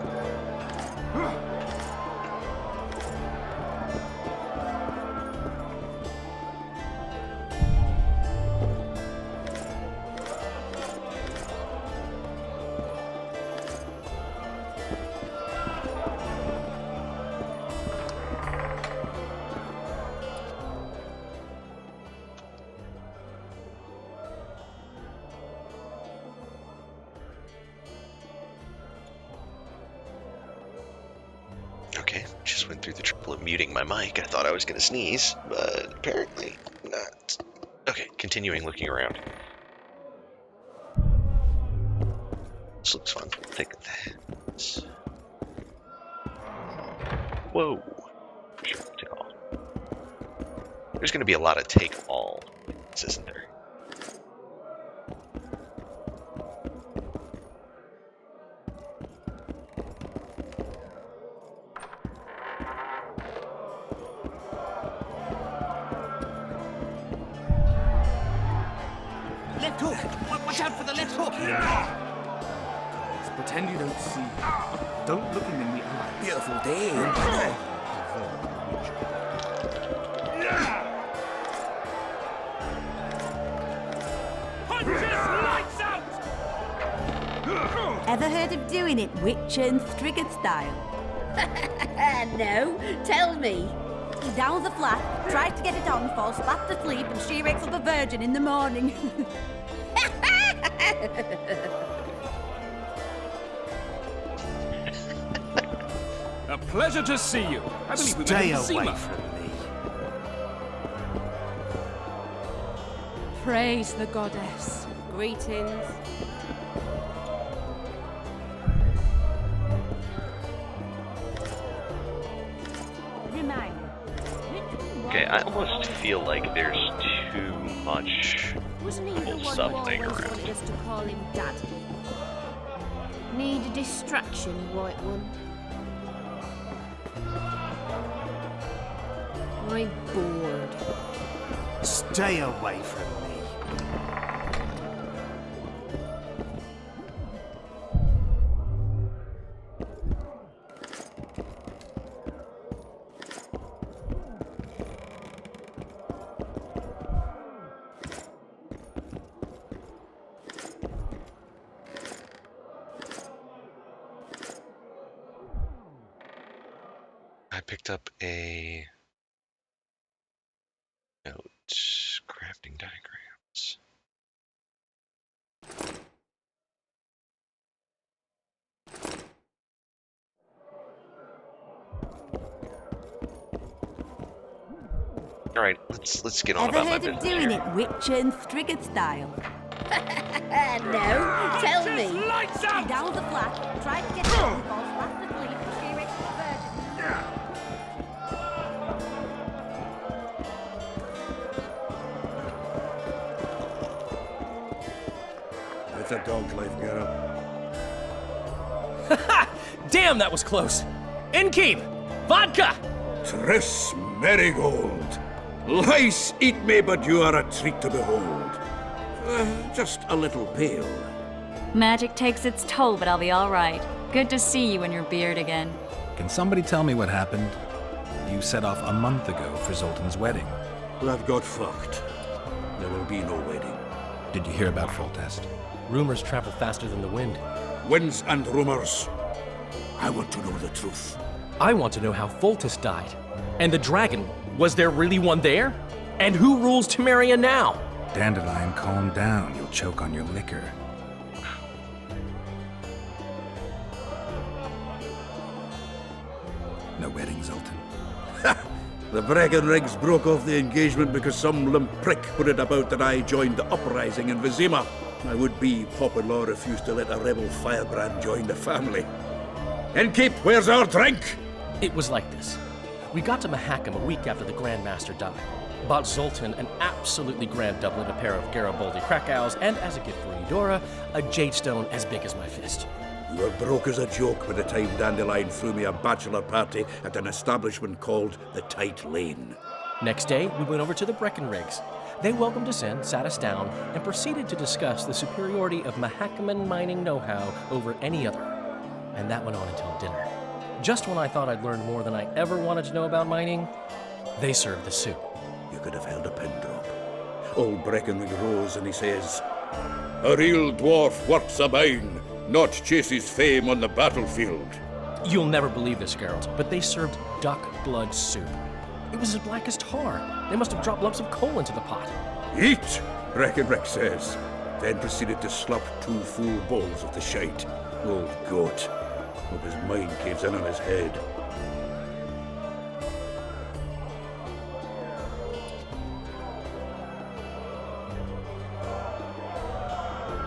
Okay, just went through the trouble of muting my mic. I thought I was going to sneeze, but apparently not. Okay, continuing looking around. This looks fun. Take that. Whoa. Sure, take all. There's going to be a lot of take all, isn't there? Left hook! Watch out for the left hook! Pretend you don't see. Don't look him in the eye. Beautiful day. Lights out! Ever heard of doing it Witcher and Strigged style? No, tell me. He downs the flat, tries to get it on, falls flat asleep, and she wakes up a virgin in the morning. A pleasure to see you. I believe we Stay met in away Seema. from me. Praise the goddess. Greetings. Reminder. Okay, I almost feel like there's too much Wasn't he the cool one stuff who laying always around. wanted us to call him Dad? Need a distraction, White One? I'm bored. Stay away from me. I picked up a note. Crafting diagrams. All right, let's get on Ever about my heard of business doing here. it Witcher and Striggard style? No, tell me. Stay down the flat, try to get down, falls fast asleep, and sheer extroversion. It's a dog's life, Geralt. Damn, that was close. Innkeep! Vodka! Triss Marigold. Lice eat me, but you are a treat to behold. Just a little pale. Magic takes its toll, but I'll be all right. Good to see you and your beard again. Can somebody tell me what happened? You set off a month ago for Zoltan's wedding. That got fucked. There will be no wedding. Did you hear about Foltest? Rumors travel faster than the wind. Winds and rumors. I want to know the truth. I want to know how Foltest died. And the dragon, was there really one there? And who rules Temeria now? Dandelion, calm down. You'll choke on your liquor. No wedding, Zoltan. The Breckenrigs broke off the engagement because some limp prick put it about that I joined the uprising in Vizima. My would-be Popper-in-law refused to let a rebel firebrand join the family. Innkeep, where's our drink? It was like this. We got to Mahakam a week after the Grand Master died. Bought Zoltan an absolutely grand doublet, a pair of Garibaldi Krakows, and as a gift for Eudora, a jade stone as big as my fist. You were broke as a joke by the time Dandelion threw me a bachelor party at an establishment called the Tight Lane. Next day, we went over to the Breckenrigs. They welcomed us in, sat us down, and proceeded to discuss the superiority of Mahakaman mining know-how over any other. And that went on until dinner. Just when I thought I'd learned more than I ever wanted to know about mining, they served the soup. You could have held a pin drop. Old Breckenrig rose and he says, "A real dwarf works a mine, not chases fame on the battlefield." You'll never believe this, Geralt, but they served duck blood soup. It was as black as tar. They must have dropped lumps of coal into the pot. "Eat," Breckenrig says, then proceeded to slop 2 full bowls of the shite. Old goat. Hope his mind caves in on his head.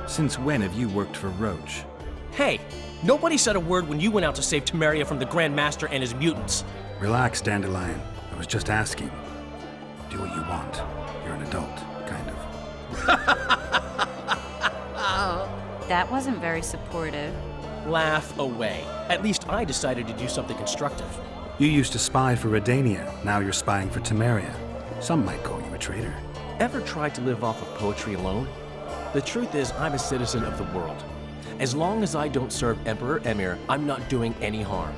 Since when have you worked for Roach? Hey, nobody said a word when you went out to save Temeria from the Grand Master and his mutants. Relax, Dandelion. I was just asking. Do what you want. You're an adult, kind of. That wasn't very supportive. Laugh away. At least I decided to do something constructive. You used to spy for Redania. Now you're spying for Temeria. Some might call you a traitor. Ever tried to live off of poetry alone? The truth is, I'm a citizen of the world. As long as I don't serve Emperor Emir, I'm not doing any harm.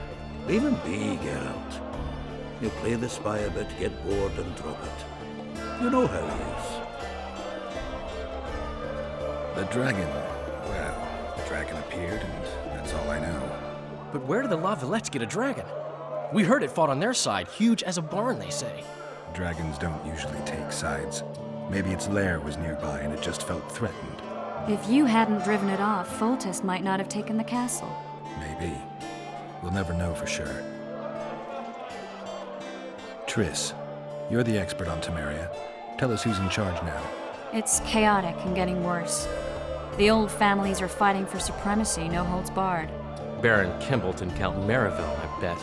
Leave him be, Geralt. You play the spy a bit, get bored and drop it. You know how he is. The dragon. Well, the dragon appeared, and that's all I know. But where did the La Villettes get a dragon? We heard it fought on their side, huge as a barn, they say. Dragons don't usually take sides. Maybe its lair was nearby and it just felt threatened. If you hadn't driven it off, Foltest might not have taken the castle. Maybe. We'll never know for sure. Triss, you're the expert on Temeria. Tell us who's in charge now. It's chaotic and getting worse. The old families are fighting for supremacy, no holds barred. Baron Kimbolt and Count Mariville, I bet.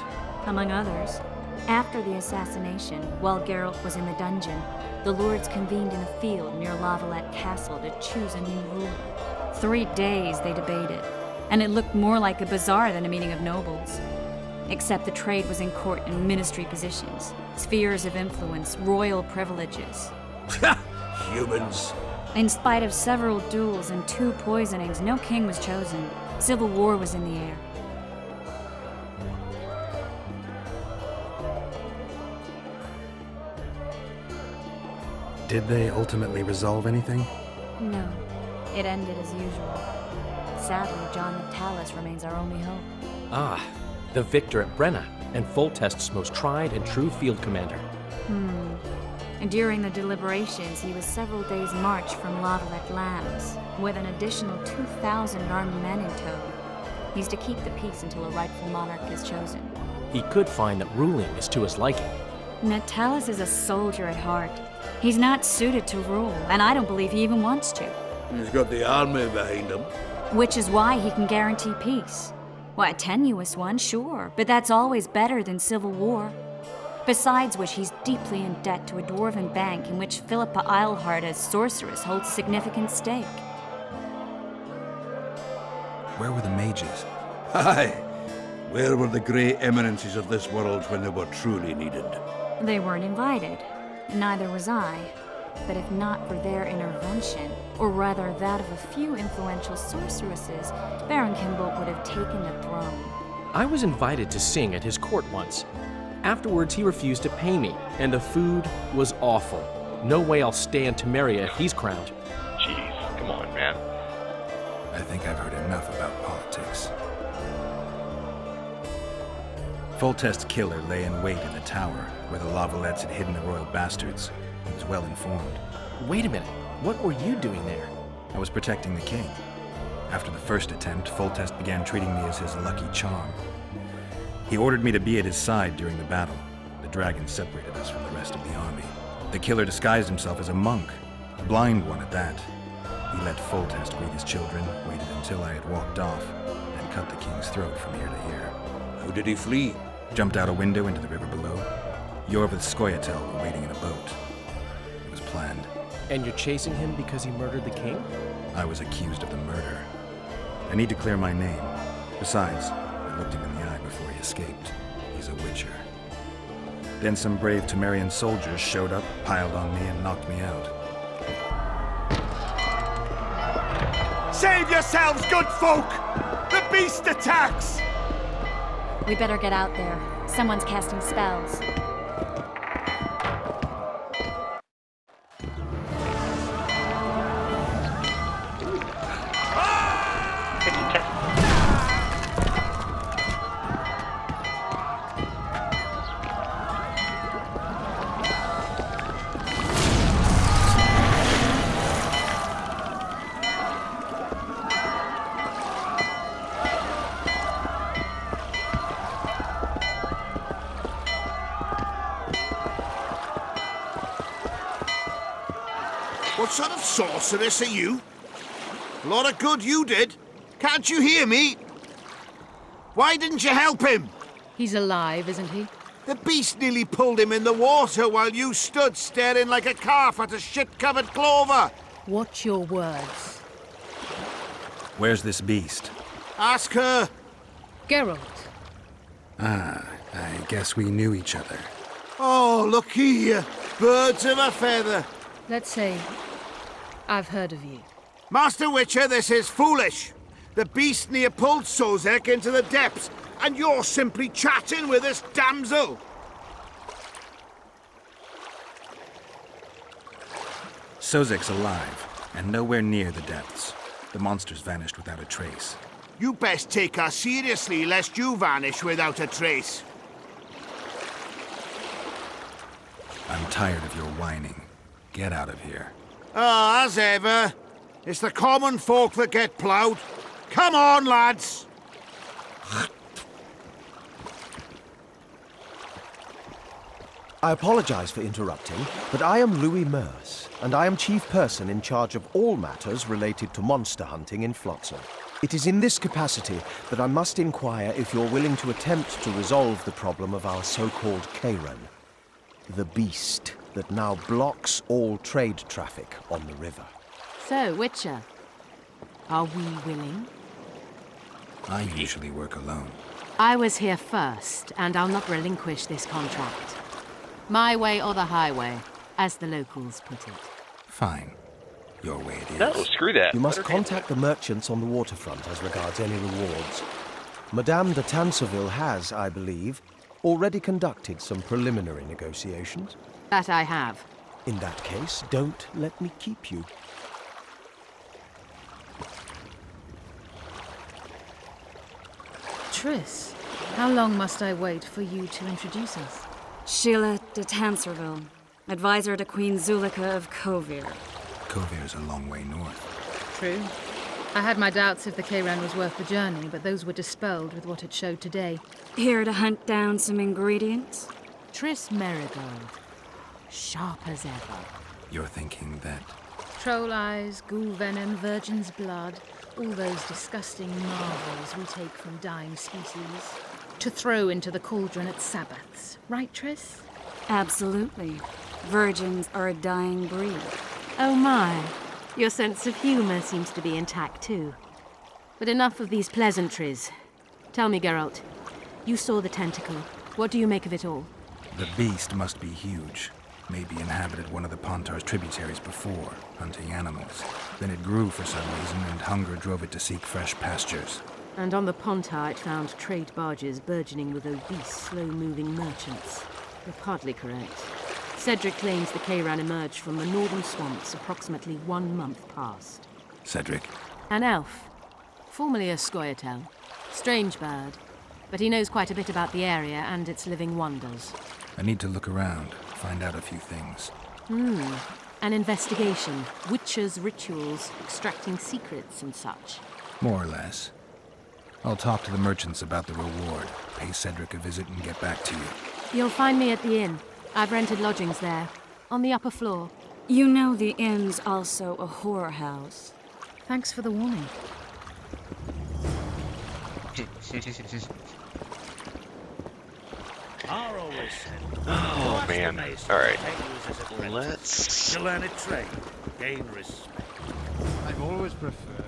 Among others. After the assassination, while Geralt was in the dungeon, the lords convened in a field near La Valette Castle to choose a new ruler. 3 days they debated. and it looked more like a bazaar than a meeting of nobles. Except the trade was in court and ministry positions, spheres of influence, royal privileges. Humans. In spite of several duels and 2 poisonings, no king was chosen. Civil war was in the air. Did they ultimately resolve anything? No, it ended as usual. Sadly, John Natalis remains our only hope. Ah, the victor at Brenna, and Foltest's most tried and true field commander. And during the deliberations, he was several days' march from La Valette lands, with an additional 2,000 armed men in tow. He's to keep the peace until a rightful monarch is chosen. He could find that ruling is to his liking. Natalis is a soldier at heart. He's not suited to rule, and I don't believe he even wants to. He's got the army behind him. Which is why he can guarantee peace. Well, a tenuous one, sure, but that's always better than civil war. Besides which, he's deeply in debt to a dwarven bank in which Philippa Eilhart, as sorceress, holds a significant stake. Where were the mages? Aye. Where were the grey eminences of this world when they were truly needed? They weren't invited. Neither was I. But if not for their intervention, or rather that of a few influential sorceresses, Baron Kimbolt would have taken the throne. I was invited to sing at his court once. Afterwards, he refused to pay me, and the food was awful. No way I'll stay in Temeria if he's crowned. Jeez, come on, man. I think I've heard enough about politics. Foltest's killer lay in wait in the tower, where the La Valettes had hidden the royal bastards. He was well informed. Wait a minute. What were you doing there? I was protecting the king. After the first attempt, Foltest began treating me as his lucky charm. He ordered me to be at his side during the battle. The dragon separated us from the rest of the army. The killer disguised himself as a monk, a blind one at that. He let Foltest greet his children, waited until I had walked off, and cut the king's throat from ear to ear. How did he flee? Jumped out a window into the river below. Yorv with Skoyatel were waiting in a boat. It was planned. And you're chasing him because he murdered the king? I was accused of the murder. I need to clear my name. Besides, I looked him in the eye before he escaped. He's a witcher. Then some brave Temerian soldiers showed up, piled on me, and knocked me out. Save yourselves, good folk! The beast attacks! We better get out there. Someone's casting spells. What sort of sorceress are you? A lot of good you did. Can't you hear me? Why didn't you help him? He's alive, isn't he? The beast nearly pulled him in the water while you stood staring like a calf at a shit-covered clover. Watch your words. Where's this beast? Ask her. Geralt. Ah, I guess we knew each other. Oh, look here. Birds of a feather. Let's say I've heard of you. Master Witcher, this is foolish. The beast near pulled Sozek into the depths, and you're simply chatting with this damsel. Sozek's alive, and nowhere near the depths. The monster's vanished without a trace. You best take her seriously, lest you vanish without a trace. I'm tired of your whining. Get out of here. Ah, as ever. It's the common folk that get ploughed. Come on, lads! I apologize for interrupting, but I am Louis Merce, and I am chief person in charge of all matters related to monster hunting in Flotsam. It is in this capacity that I must inquire if you're willing to attempt to resolve the problem of our so-called Kairan, the beast that now blocks all trade traffic on the river. So, Witcher, are we willing? I usually work alone. I was here first, and I'll not relinquish this contract. My way or the highway, as the locals put it. Fine. Your way it is. No, screw that. You must contact the merchants on the waterfront as regards any rewards. Madame de Tanseville has, I believe, already conducted some preliminary negotiations. That I have. In that case, don't let me keep you. Triss, how long must I wait for you to introduce us? Sheila de Tanserville, advisor to Queen Zulika of Kovir. Kovir's a long way north. True. I had my doubts if the Kayran was worth the journey, but those were dispelled with what it showed today. Here to hunt down some ingredients? Triss Merigold. Sharp as ever. You're thinking that... Troll eyes, ghoul venom, virgin's blood, all those disgusting marvels we take from dying species, to throw into the cauldron at Sabbaths. Right, Triss? Absolutely. Virgins are a dying breed. Oh my. Your sense of humor seems to be intact too. But enough of these pleasantries. Tell me, Geralt, you saw the tentacle. What do you make of it all? The beast must be huge. Maybe inhabited one of the Pontar's tributaries before, hunting animals. Then it grew for some reason, and hunger drove it to seek fresh pastures. And on the Pontar it found trade barges burgeoning with obese, slow-moving merchants. You're partly correct. Cedric claims the Kayran emerged from the northern swamps approximately 1 month past. Cedric? An elf. Formerly a Scoia'tael. Strange bird. But he knows quite a bit about the area and its living wonders. I need to look around, find out a few things. An investigation. Witches' rituals, extracting secrets and such. More or less. I'll talk to the merchants about the reward, pay Cedric a visit and get back to you. You'll find me at the inn. I've rented lodgings there, on the upper floor. You know the inn's also a whorehouse. Thanks for the warning. Oh man. Alright. Let's... To learn a trade, gain respect. I've always preferred.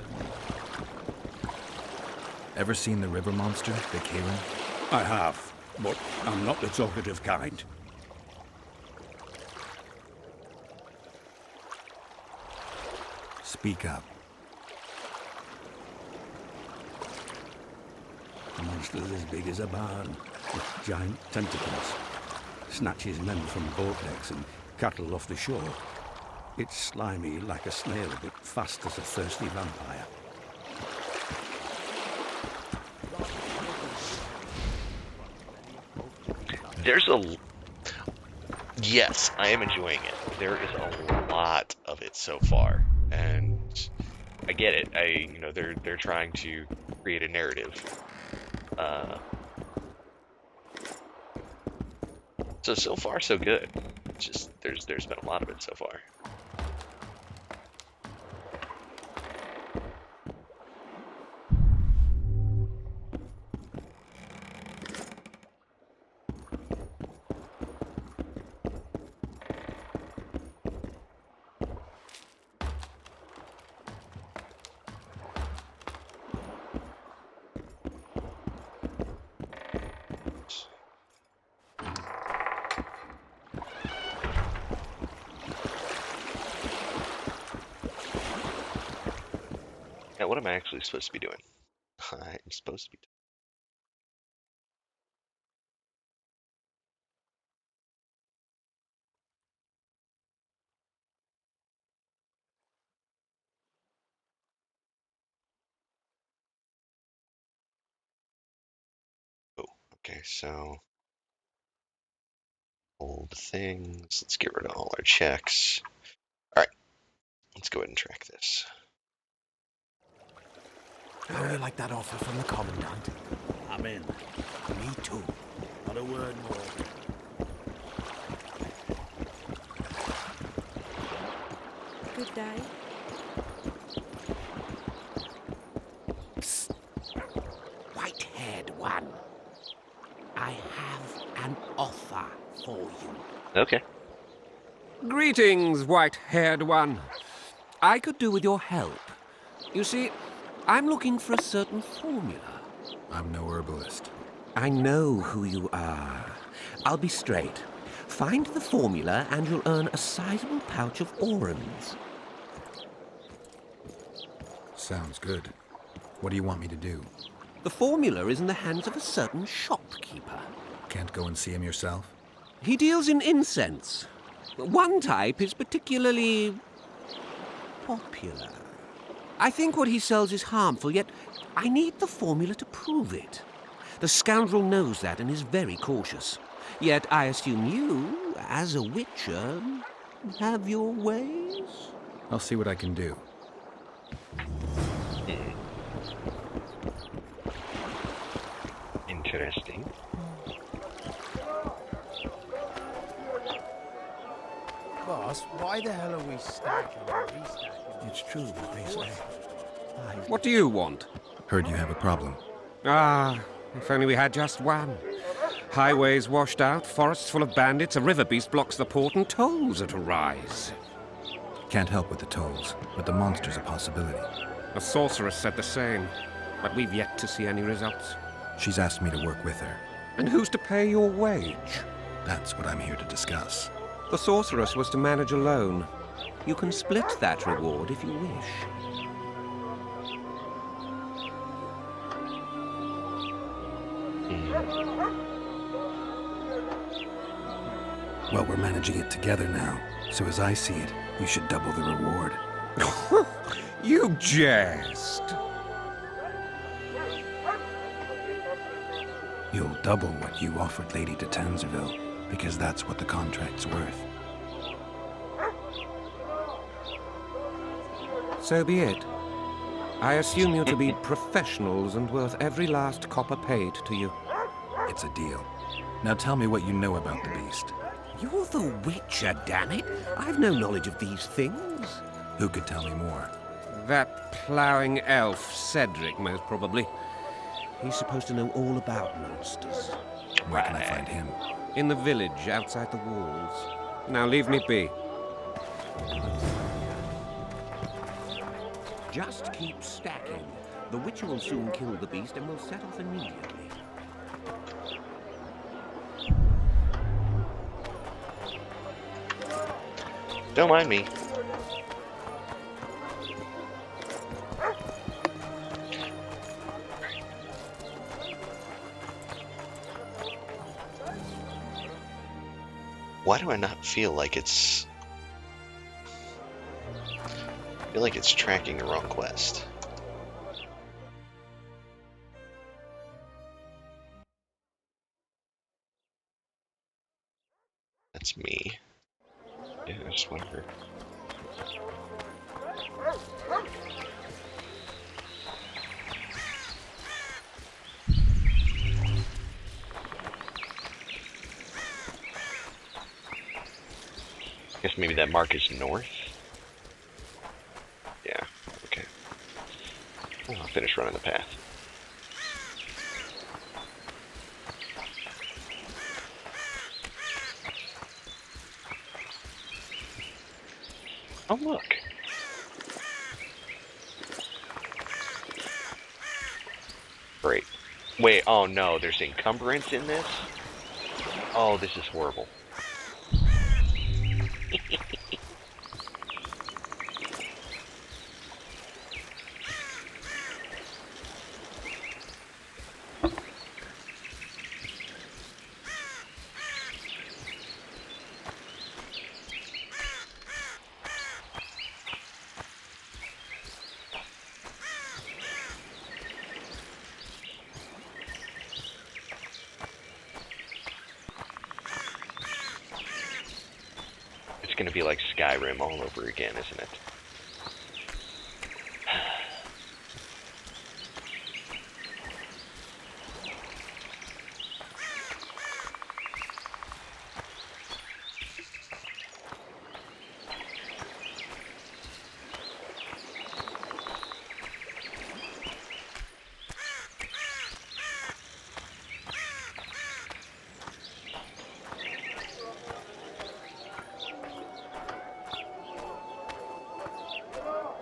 Ever seen the river monster, the Kayran? I have, but I'm not the talkative kind. Speak up. A monster as big as a barn, with giant tentacles. Snatches men from boat decks and cattle off the shore. It's slimy like a snail, but fast as a thirsty vampire. There's a... Yes, I am enjoying it. There is a lot of it so far, and I get it. They're trying to create a narrative. So far so good. It's just there's been a lot of it so far. Now, what am I actually supposed to be doing? I'm supposed to be... Oh, okay, so... Old things. Let's get rid of all our checks. Alright, let's go ahead and track this. How do you like that offer from the Commandant? I'm in. Me too. Not a word more. Good day. Psst. White-haired one. I have an offer for you. Okay. Greetings, white-haired one. I could do with your help. You see, I'm looking for a certain formula. I'm no herbalist. I know who you are. I'll be straight. Find the formula and you'll earn a sizable pouch of orans. Sounds good. What do you want me to do? The formula is in the hands of a certain shopkeeper. Can't go and see him yourself? He deals in incense. One type is particularly popular. I think what he sells is harmful, yet I need the formula to prove it. The scoundrel knows that and is very cautious. Yet I assume you, as a witcher, have your ways? I'll see what I can do. Interesting. Boss, why the hell are we stacking and restacking? It's true what they say. What do you want? Heard you have a problem. Ah, if only we had just one. Highways washed out, forests full of bandits, a river beast blocks the port, and tolls at a rise. Can't help with the tolls, but the monster's a possibility. A sorceress said the same, but we've yet to see any results. She's asked me to work with her. And who's to pay your wage? That's what I'm here to discuss. The sorceress was to manage alone. You can split that reward if you wish. Well, we're managing it together now, so as I see it, you should double the reward. You jest! You'll double what you offered Lady de Tanzerville, because that's what the contract's worth. So be it. I assume you to be professionals and worth every last copper paid to you. It's a deal. Now tell me what you know about the beast. You're the Witcher, damn it! I've no knowledge of these things. Who could tell me more? That ploughing elf, Cedric, most probably. He's supposed to know all about monsters. Where can I find him? In the village, outside the walls. Now leave me be. Just keep stacking. The Witcher will soon kill the beast and will set off immediately. Don't mind me. Why do I not feel like it's... I feel like it's tracking the wrong quest. That's me. Yeah, I just wonder. Guess maybe that mark is north? Yeah, okay. Well, I'll finish running the path. Oh, look. Great. Wait, oh no, there's encumbrance in this? Oh, this is horrible. Going to be like Skyrim all over again, isn't it?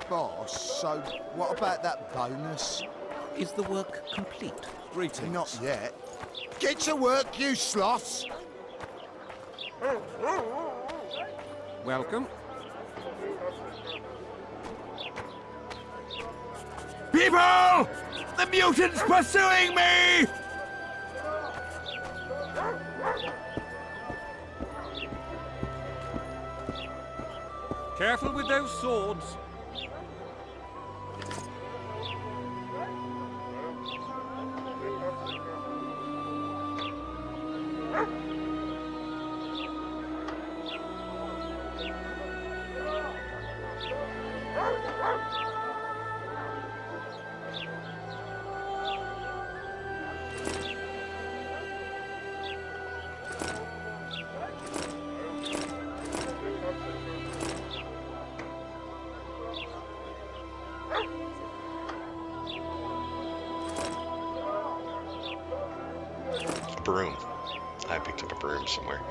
Boss, so what about that bonus? Is the work complete? Greetings. Not yet. Get to work, you sloths! Welcome. People! The mutant's pursuing me! Careful with those swords. Broom. I picked up a broom somewhere.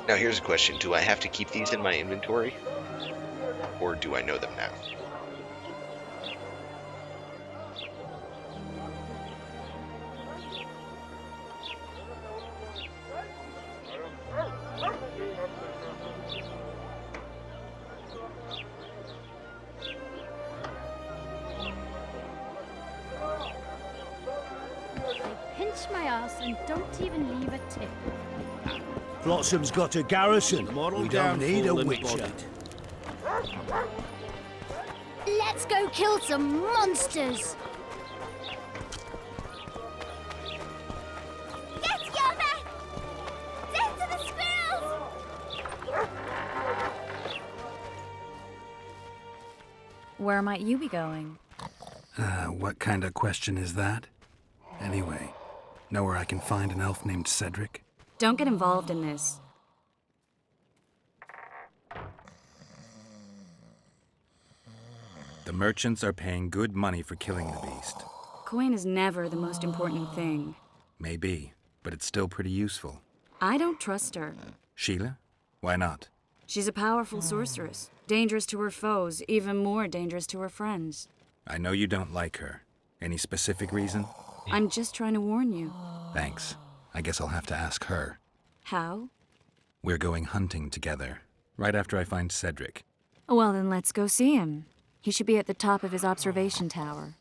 Now here's a question. Do I have to keep these in my inventory? Or do I know them now? Pinch my ass and don't even leave a tip. Flotsam's got a garrison. We don't need a witcher. Let's go kill some monsters! Get Yoda! Death to the squirrels! Where might you be going? What kind of question is that? Anyway, know where I can find an elf named Cedric? Don't get involved in this. The merchants are paying good money for killing the beast. Coin is never the most important thing. Maybe, but it's still pretty useful. I don't trust her. Sheila? Why not? She's a powerful sorceress. Dangerous to her foes, even more dangerous to her friends. I know you don't like her. Any specific reason? I'm just trying to warn you. Thanks. I guess I'll have to ask her. How? We're going hunting together, right after I find Cedric. Well, then let's go see him. He should be at the top of his observation tower.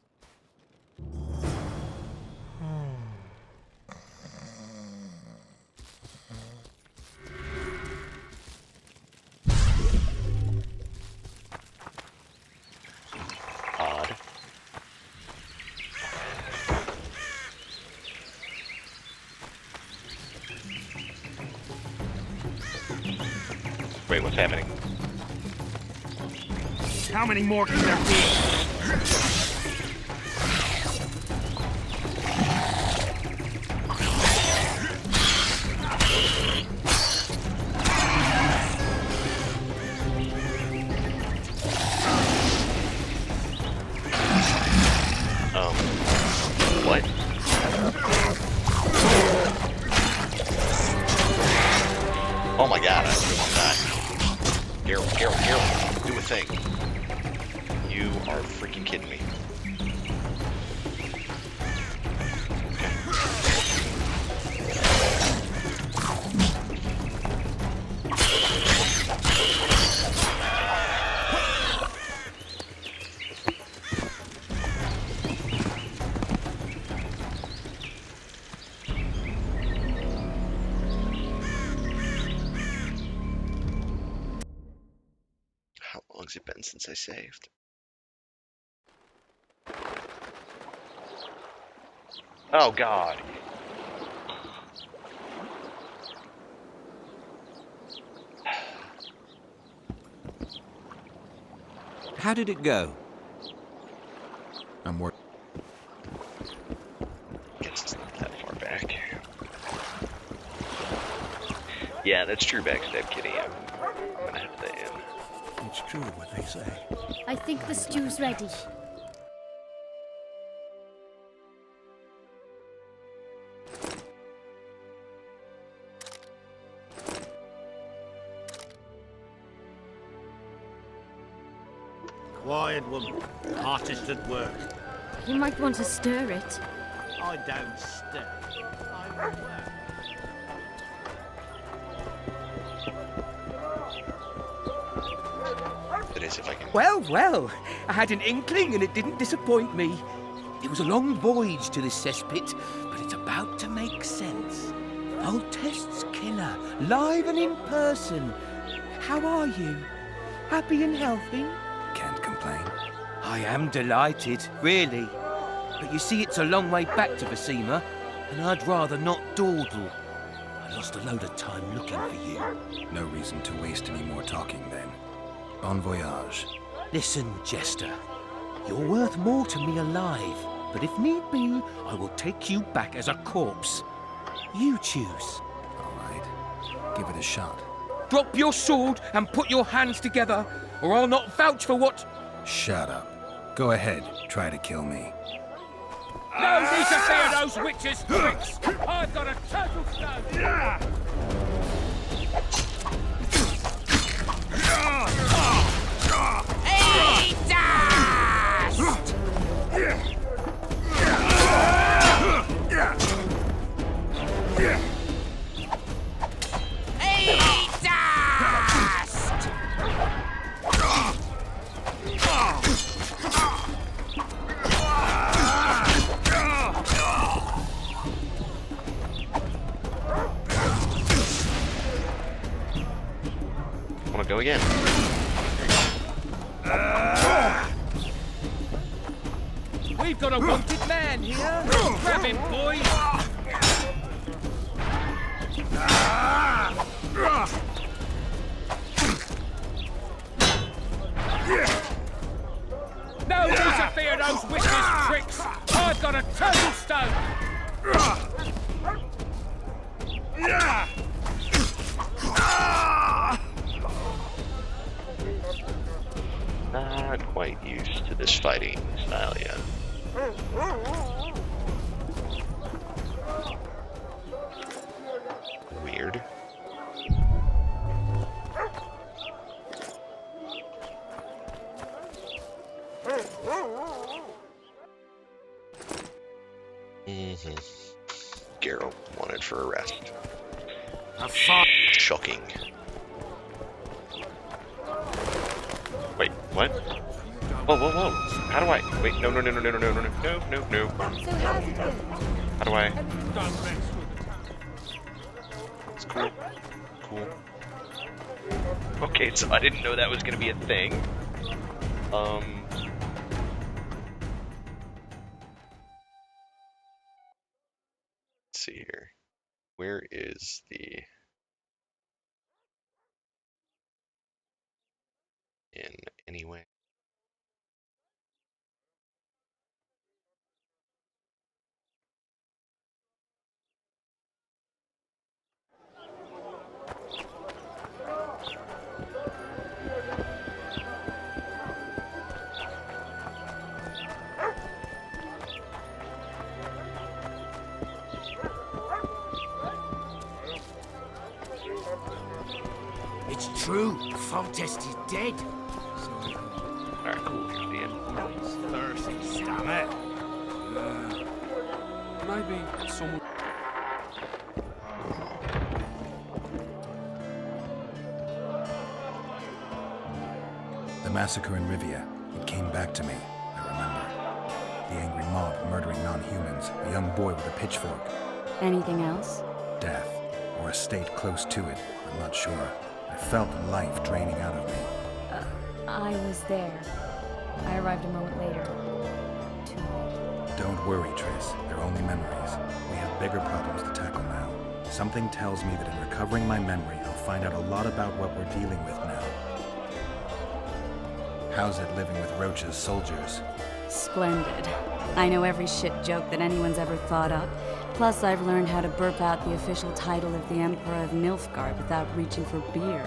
Odd. Wait, what's happening? How many more can there be? What? Oh my god, I don't want that. Geralt, do a thing. You are freaking kidding me. How long's it been since I saved? Oh god. How did it go? I'm working. Guess it's not that far back. Yeah, that's true, Backstab Kitty. I'm gonna have that in. It's true what they say. I think the stew's ready. Quiet, woman. Artist at work. You might want to stir it. I don't stir. I work. That is, if I can. Well, well, I had an inkling and it didn't disappoint me. It was a long voyage to this cesspit, but it's about to make sense. Voltest's killer, live and in person. How are you? Happy and healthy? Can't complain. I am delighted, really. But you see, it's a long way back to Vasima, and I'd rather not dawdle. I lost a load of time looking for you. No reason to waste any more talking then. Bon voyage. Listen, Jester. You're worth more to me alive, but if need be, I will take you back as a corpse. You choose. All right. Give it a shot. Drop your sword and put your hands together, or I'll not vouch for what... Shut up. Go ahead. Try to kill me. No need to fear those witches' tricks! I've got a turtle stone! Hey, dust! Hey, dust! Wanna go again? We've got a wanted man here! Grab him, boys! No need to fear those witches' tricks! I've got a turtle stone! Not quite used to this fighting style yet. Weird. Geralt wanted for arrest. Shocking. Wait, what? Whoa, whoa, whoa! How do I? Wait, no, no, no, no, no, no, no, no, no, no, no. So how's it going? How do I? It's cool. Cool. Okay, so I didn't know that was gonna be a thing. Let's see here. Where is the... in any way? It's true. Foltest is dead. Alright, cool. Here's the end. Thirsty, damn it. Maybe someone... The massacre in Rivia. It came back to me. I remember. The angry mob murdering non-humans. A young boy with a pitchfork. Anything else? Death. Or a state close to it. I'm not sure. I felt life draining out of me. I was there. I arrived a moment later. Too late. Don't worry, Triss. They're only memories. We have bigger problems to tackle now. Something tells me that in recovering my memory, I'll find out a lot about what we're dealing with now. How's it living with Roach's soldiers? Splendid. I know every shit joke that anyone's ever thought up. Plus, I've learned how to burp out the official title of the Emperor of Nilfgaard without reaching for beer.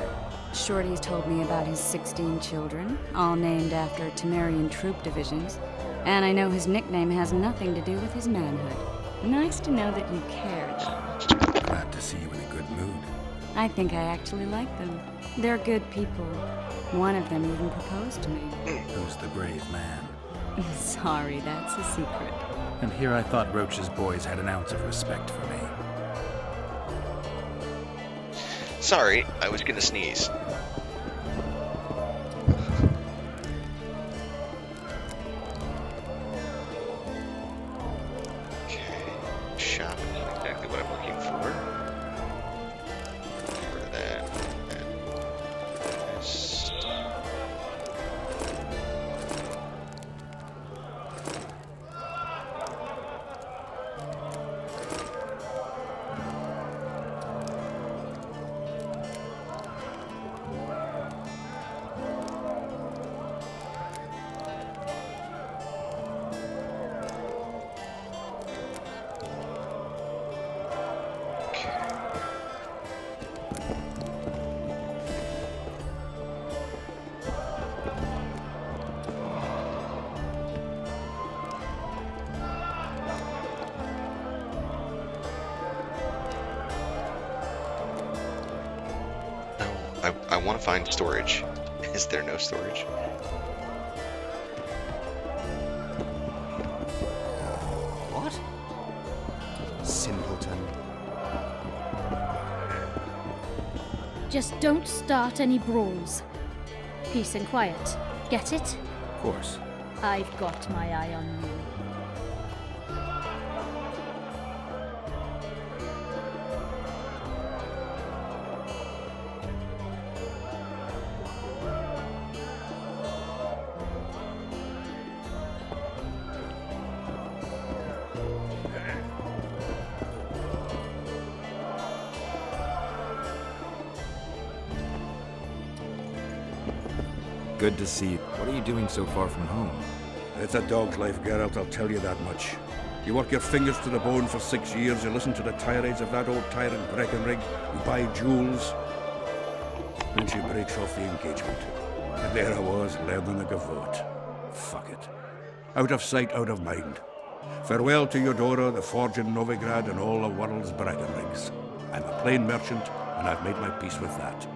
Shorty's told me about his 16 children, all named after Temerian troop divisions. And I know his nickname has nothing to do with his manhood. Nice to know that you care, though. Glad to see you in a good mood. I think I actually like them. They're good people. One of them even proposed to me. Who's the brave man? Sorry, that's a secret. And here I thought Roach's boys had an ounce of respect for me. Sorry, I was gonna sneeze. Okay, shop is not exactly what I'm looking for. Get rid of that. And this. I want to find storage. Is there no storage? What? Simpleton. Just don't start any brawls. Peace and quiet. Get it? Of course. I've got my eye on you. Good to see you. What are you doing so far from home? It's a dog's life, Geralt, I'll tell you that much. You work your fingers to the bone for 6 years, you listen to the tirades of that old tyrant Breckenrig, you buy jewels, and she breaks off the engagement. And there I was, learning the gavotte. Fuck it. Out of sight, out of mind. Farewell to Eudora, the forge in Novigrad, and all the world's Breckenrigs. I'm a plain merchant, and I've made my peace with that.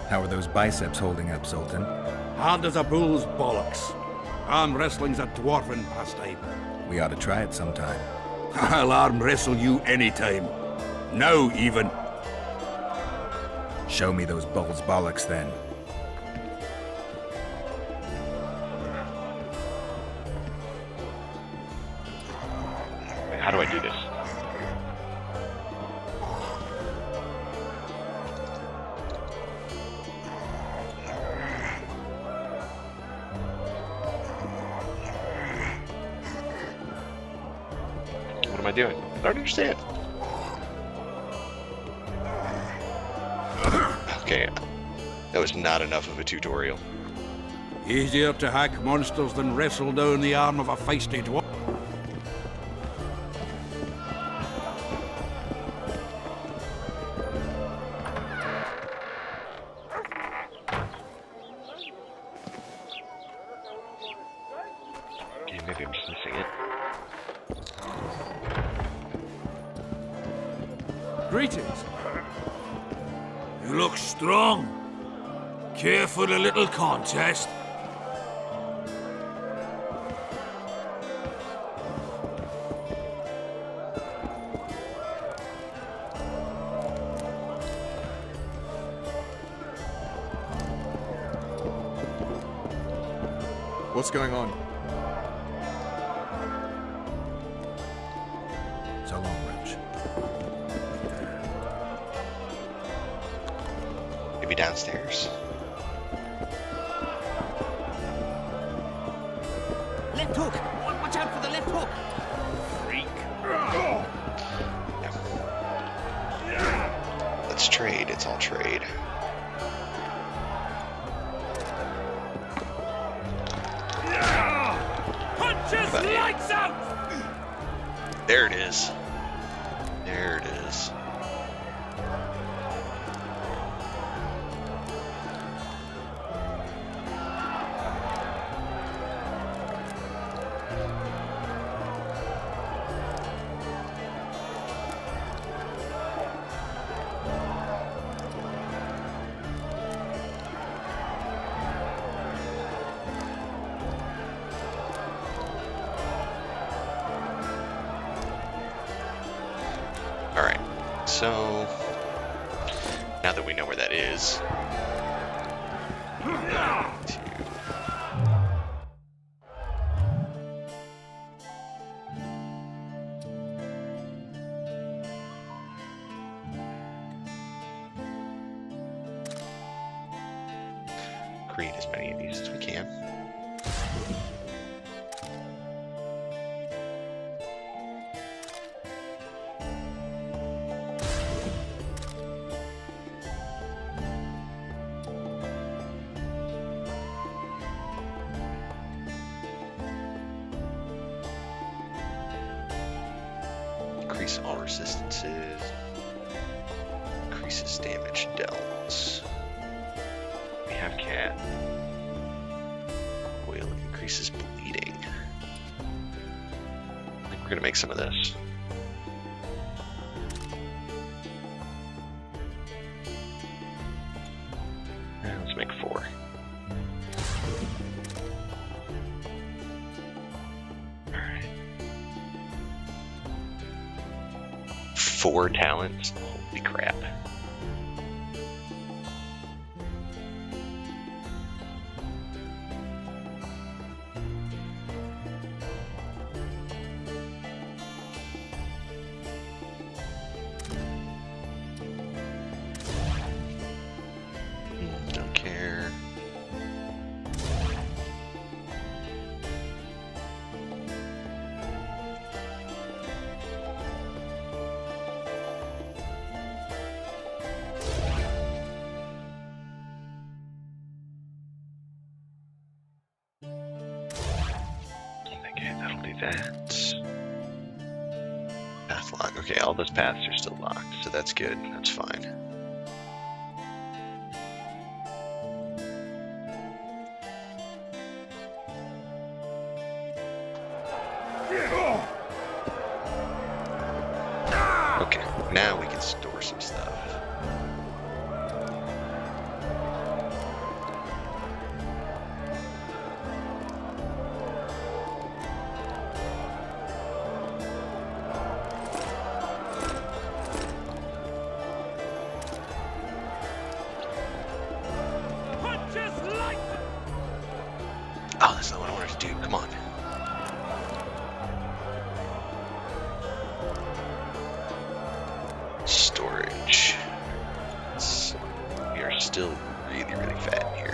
How are those biceps holding up, Zoltan? Hard as a bull's bollocks. Arm wrestling's a dwarven pastime. We ought to try it sometime. I'll arm wrestle you anytime. Now, even. Show me those bull's bollocks, then. How do I do this? What am I doing? I don't understand. Okay, that was not enough of a tutorial. Easier to hack monsters than wrestle down the arm of a feisty dwarf. Okay, maybe I'm just missing it. Greetings. You look strong. Care for the little contest? What's going on? So long, Roach. Maybe downstairs. left hook! Watch out for the left hook! Freak! Let's trade. It's all trade. Punches lights out! There it is. There it is. Alright, so now that we know where that is, create as many of these as we can. Increase all resistances. Increases damage dealt. We have cat. Oil increases bleeding. I think we're gonna make some of this. Let's make 4. Alright. 4 talents? Holy crap. Don't care. Okay, that'll do that. Path lock. Okay, all those paths are still locked, so that's good. That's fine. Okay, now we can store some stuff. Oh, that's not what I wanted to do. Come on. Storage. We are still really, really fat here.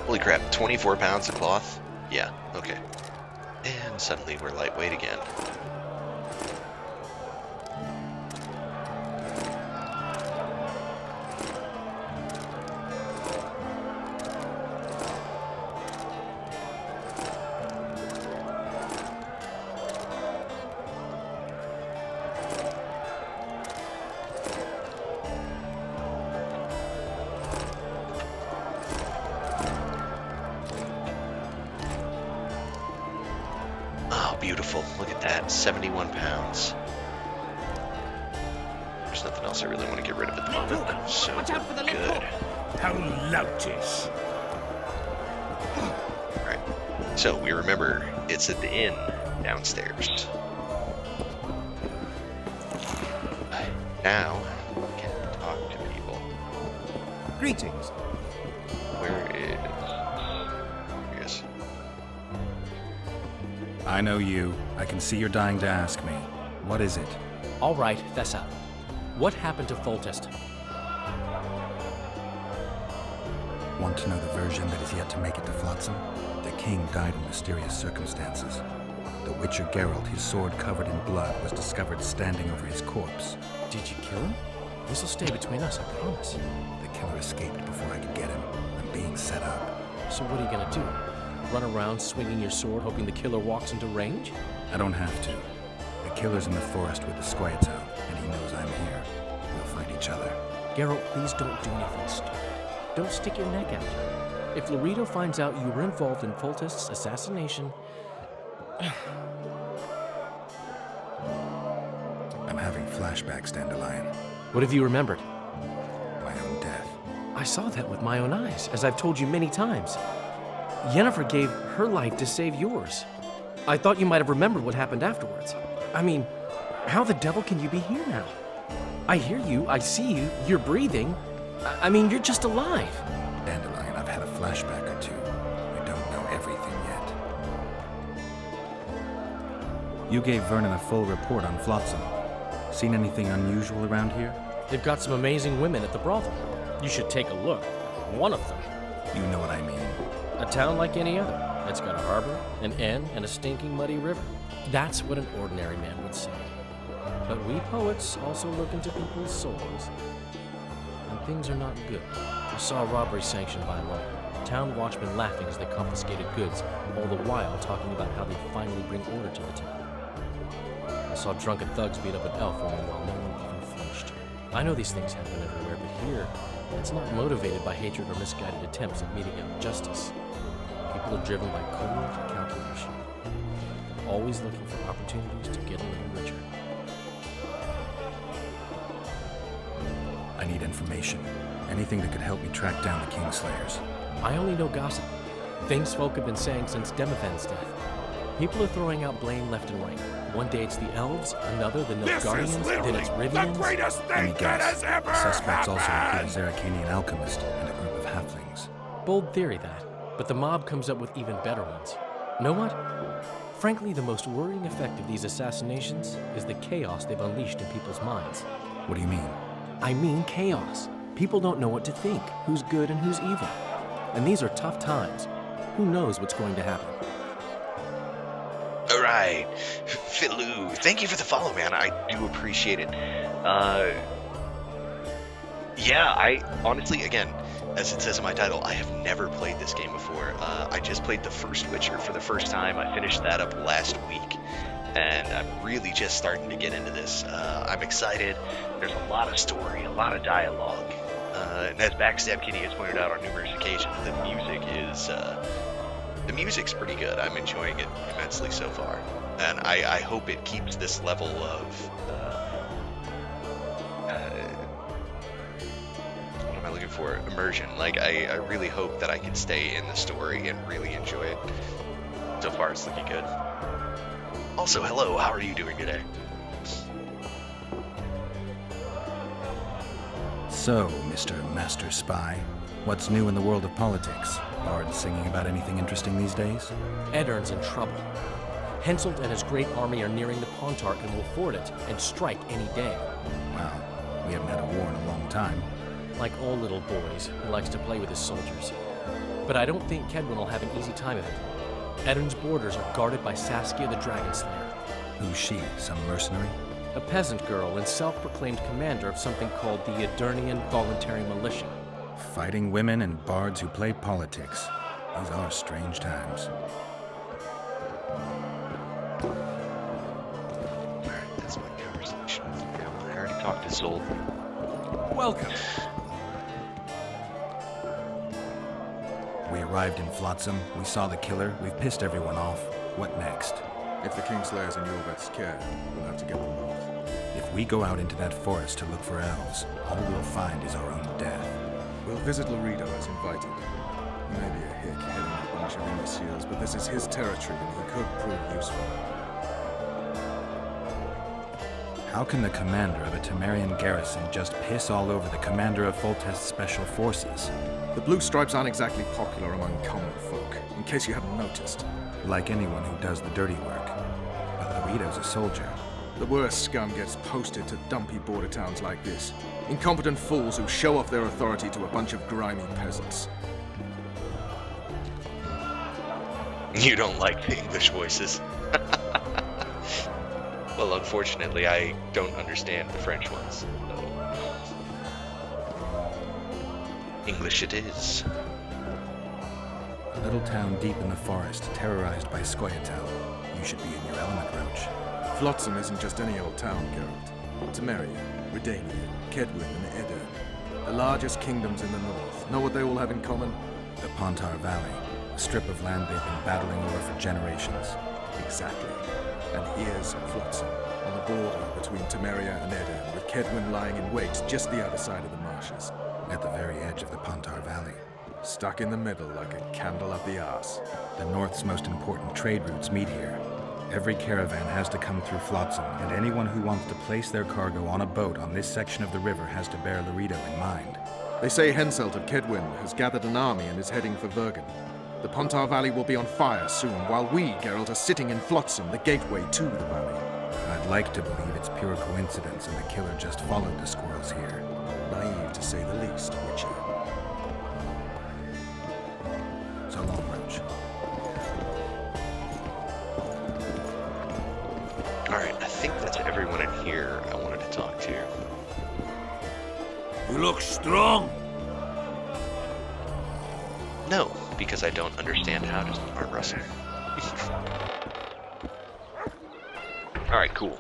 Holy crap, 24 pounds of cloth? Yeah, okay. And suddenly we're lightweight again. Oh, beautiful. Look at that. 71 pounds. there's nothing else I really want to get rid of at the moment. So Watch out for the lip good. hook. How loutish. Alright. So we remember it's at the inn downstairs. Now we can talk to people. Greetings. Where is... Yes. I know you. I can see you're dying to ask me. What is it? All right, Thessa. What happened to Foltest? Want to know the version that is yet to make it to Flotsam? The king died in mysterious circumstances. The Witcher Geralt, his sword covered in blood, was discovered standing over his corpse. Did you kill him? This'll stay between us, I promise. The killer escaped before I could get him. I'm being set up. So what are you gonna do? Run around swinging your sword hoping the killer walks into range? I don't have to. The killer's in the forest with the Squirtle, and he knows I'm here. We'll fight each other. Geralt, please don't do anything stupid. Don't stick your neck out. If Loredo finds out you were involved in Foltest's assassination... I'm having flashbacks, Dandelion. What have you remembered? My own death. I saw that with my own eyes, as I've told you many times. Yennefer gave her life to save yours. I thought you might have remembered what happened afterwards. I mean, how the devil can you be here now? I hear you, I see you, you're breathing. I mean, you're just alive. Dandelion, I've had a flashback or two. I don't know everything yet. You gave Vernon a full report on Flotsam. Seen anything unusual around here? They've got some amazing women at the brothel. You should take a look. One of them. You know what I mean. A town like any other. It's got a harbor, an inn, and a stinking muddy river. That's what an ordinary man would say. But we poets also look into people's souls. And things are not good. I saw a robbery sanctioned by law. Town watchmen laughing as they confiscated goods, all the while talking about how they finally bring order to the town. I saw drunken thugs beat up an elf woman while no one even flinched. I know these things happen everywhere, but here, it's not motivated by hatred or misguided attempts at meting out justice. People are driven by cold calculation. They're always looking for opportunities to get a little richer. I need information. Anything that could help me track down the Kingslayers. I only know gossip. Things folk have been saying since Demophen's death. People are throwing out blame left and right. One day it's the elves, another the Nilfgaardians, then it's Rivians. Let me guess. Suspects also include a Zerrikanian alchemist and a group of halflings. Bold theory, that. But the mob comes up with even better ones. Know what? Frankly, the most worrying effect of these assassinations is the chaos they've unleashed in people's minds. What do you mean? I mean chaos. People don't know what to think, who's good and who's evil. And these are tough times. Who knows what's going to happen? Alright, Fiddloo, thank you for the follow, man. I do appreciate it. Yeah, I honestly, again, as it says in my title, I have never played this game before. I just played the first Witcher for the first time. I finished that up last week, and I'm really just starting to get into this. I'm excited. There's a lot of story, a lot of dialogue. And as Backstab Kitty has pointed out on numerous occasions, the music's pretty good. I'm enjoying it immensely so far, and I hope it keeps this level of what am I looking for? Immersion. Like I really hope that I can stay in the story and really enjoy it. So far, it's looking good. Also, hello. How are you doing today? So, Mr. Master Spy, what's new in the world of politics? Bard singing about anything interesting these days? Eddern's in trouble. Henselt and his great army are nearing the Pontarch and will ford it and strike any day. Wow, we haven't had a war in a long time. Like all little boys, he likes to play with his soldiers. But I don't think Kedwin will have an easy time of it. Eddern's borders are guarded by Saskia the Dragon Slayer. Who's she? Some mercenary? A peasant girl and self-proclaimed commander of something called the Edirnian Voluntary Militia. Fighting women and bards who play politics. These are strange times. Alright, that's my conversation. I already talked to Zold. Welcome. We arrived in Flotsam. We saw the killer. We've pissed everyone off. What next? If the Kingslayer's in Yorvet's care, we'll have to get them both. If If we go out into that forest to look for elves, all we'll find is our own death. We'll visit Laredo as invited. He may be a hick heading a bunch of imbeciles, but this is his territory and he could prove useful. How can the commander of a Temerian garrison just piss all over the commander of Foltest's special forces? The Blue Stripes aren't exactly popular among common folk, in case you haven't noticed. Like anyone who does the dirty work. But Laredo's a soldier. The worst scum gets posted to dumpy border towns like this. Incompetent fools who show off their authority to a bunch of grimy peasants. You don't like the English voices. Well, unfortunately, I don't understand the French ones. English it is. A little town deep in the forest, terrorized by Scoia'tael. You should be in your element, Roach. Flotsam isn't just any old town, Geralt. Temeria, Redania, Kedwin, and Edirn. The largest kingdoms in the north. Know what they all have in common? The Pontar Valley, a strip of land they've been battling over for generations. Exactly. And here's Flotsam, on the border between Temeria and Edirn, with Kedwin lying in wait just the other side of the marshes. At the very edge of the Pontar Valley. Stuck in the middle like a candle up the arse. The north's most important trade routes meet here. Every caravan has to come through Flotsam, and anyone who wants to place their cargo on a boat on this section of the river has to bear Laredo in mind. They say Henselt of Kedwin has gathered an army and is heading for Vergen. The Pontar Valley will be on fire soon, while we, Geralt, are sitting in Flotsam, the gateway to the valley. I'd like to believe it's pure coincidence and the killer just followed the squirrels here. Naive, to say the least, Witcher. So long, Roach. Alright, I think that's everyone in here I wanted to talk to. You look strong. No, because I don't understand how to arm wrestle. Alright, cool.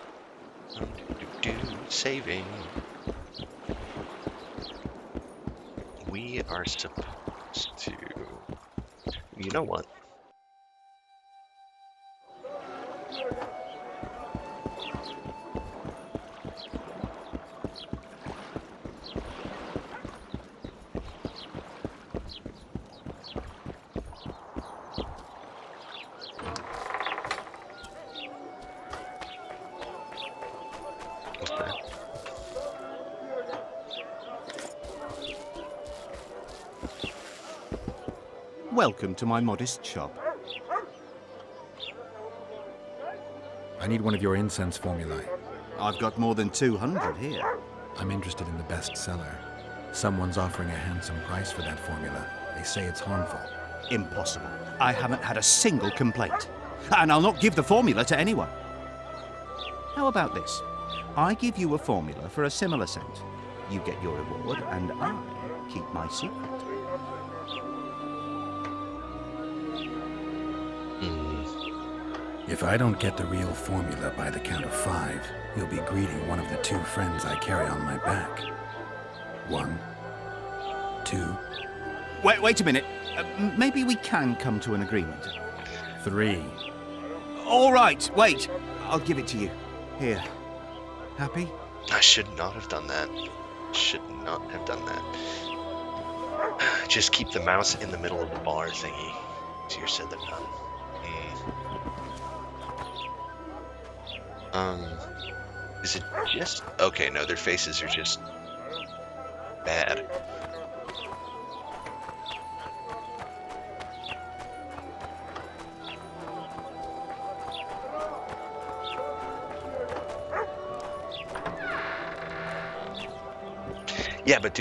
Saving. We are supposed to... You know what? What's that? Welcome to my modest shop. I need one of your incense formulae. I've got more than 200 here. I'm interested in the best seller. Someone's offering a handsome price for that formula. They say it's harmful. Impossible. I haven't had a single complaint. And I'll not give the formula to anyone. How about this? I give you a formula for a similar scent. You get your reward, and I keep my secret. If I don't get the real formula by the count of 5, you'll be greeting one of the 2 friends I carry on my back. 1, 2... Wait a minute. Maybe we can come to an agreement. 3. All right, wait. I'll give it to you. Here. Happy? I should not have done that. Should not have done that. Just keep the mouse in the middle of the bar thingy. Easier said than done. Is it just... Okay, no, their faces are just... bad. Yeah, but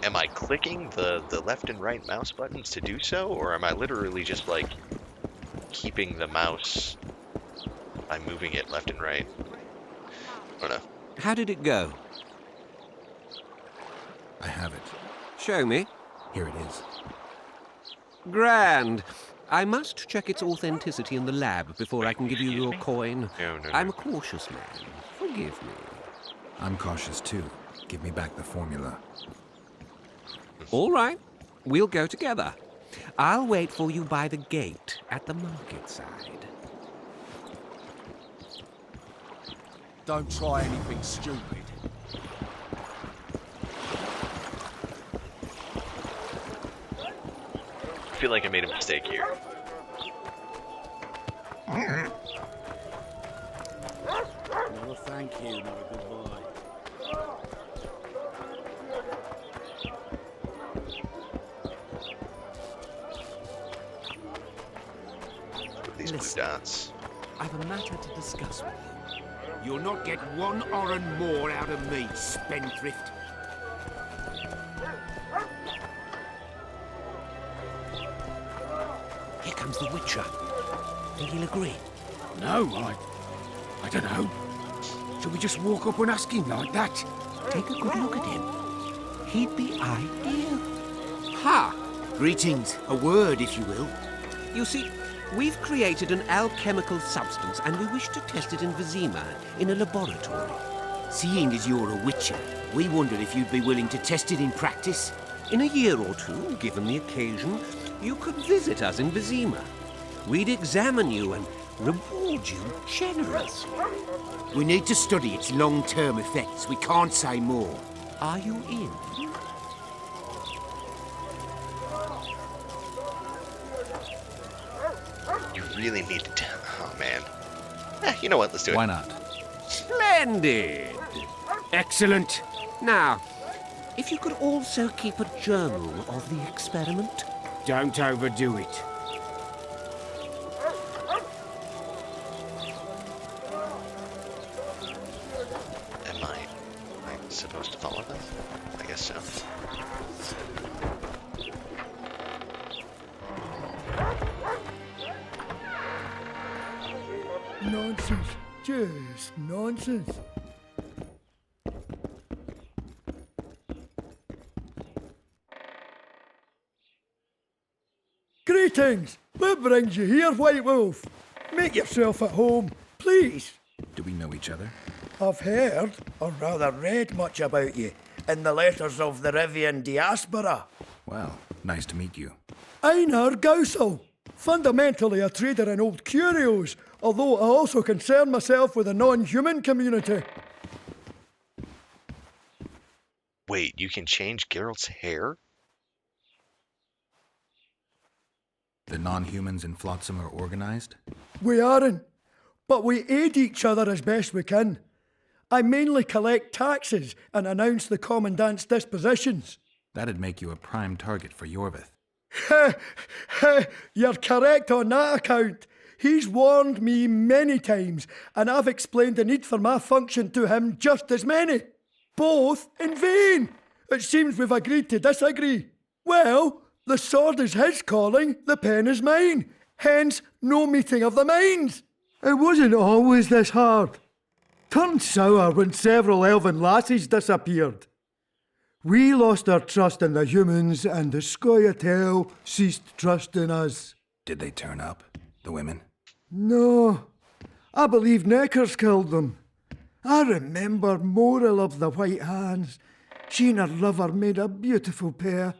am I clicking the left and right mouse buttons to do so? Or am I literally just, like, keeping the mouse by moving it left and right? I don't know. How did it go? I have it. Show me. Here it is. Grand. I must check its authenticity in the lab before I can give you your coin. No. I'm a cautious man. Forgive me. I'm cautious too. Give me back the formula. All right. We'll go together. I'll wait for you by the gate at the market side. Don't try anything stupid. I feel like I made a mistake here. No, thank you, not a good boy. These blue dots. I've a matter to discuss with you. You'll not get one oren more out of me, spendthrift. Here comes the Witcher. Think he'll agree? No, I don't know. Shall we just walk up and ask him like that? Take a good look at him. He'd be ideal. Ha! Greetings. A word, if you will. You see, we've created an alchemical substance and we wish to test it in Vizima, in a laboratory. Seeing as you're a Witcher, we wondered if you'd be willing to test it in practice. In a year or two, given the occasion, you could visit us in Vizima. We'd examine you and reward you generously. We need to study its long-term effects. We can't say more. Are you in? You really need to tell. Oh man. You know what? Let's do it. Why not? Splendid! Excellent. Now, if you could also keep a journal of the experiment. Don't overdo it. Am I supposed to follow this? I guess so. Nonsense. Just nonsense. Greetings! What brings you here, White Wolf? Make yourself at home, please. Do we know each other? I've heard, or rather read much about you, in the letters of the Rivian diaspora. Well, nice to meet you. Einar Gausel, fundamentally a trader in old curios, although I also concern myself with the non-human community. Wait, you can change Geralt's hair? The non-humans in Flotsam are organized? We aren't, but we aid each other as best we can. I mainly collect taxes and announce the Commandant's dispositions. That'd make you a prime target for Yorvith. You're correct on that account. He's warned me many times, and I've explained the need for my function to him just as many. Both in vain. It seems we've agreed to disagree. Well, the sword is his calling, the pen is mine. Hence, no meeting of the minds. It wasn't always this hard. Turned sour when several elven lassies disappeared. We lost our trust in the humans, and the Scoia'tael ceased trust in us. Did they turn up? The women? No. I believe Neckers killed them. I remember Moril of the White Hands. She and her lover made a beautiful pair.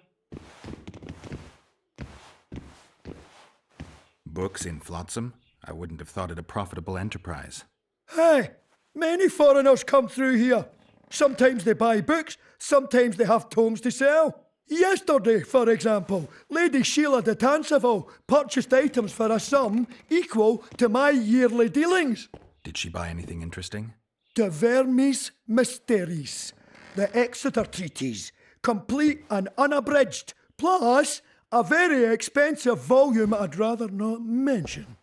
Books in Flotsam? I wouldn't have thought it a profitable enterprise. Hey, many foreigners come through here. Sometimes they buy books, sometimes they have tomes to sell. Yesterday, for example, Lady Sheila de Tanseville purchased items for a sum equal to my yearly dealings. Did she buy anything interesting? De Vermis Mysteries, the Exeter Treatise, complete and unabridged, plus a very expensive volume I'd rather not mention.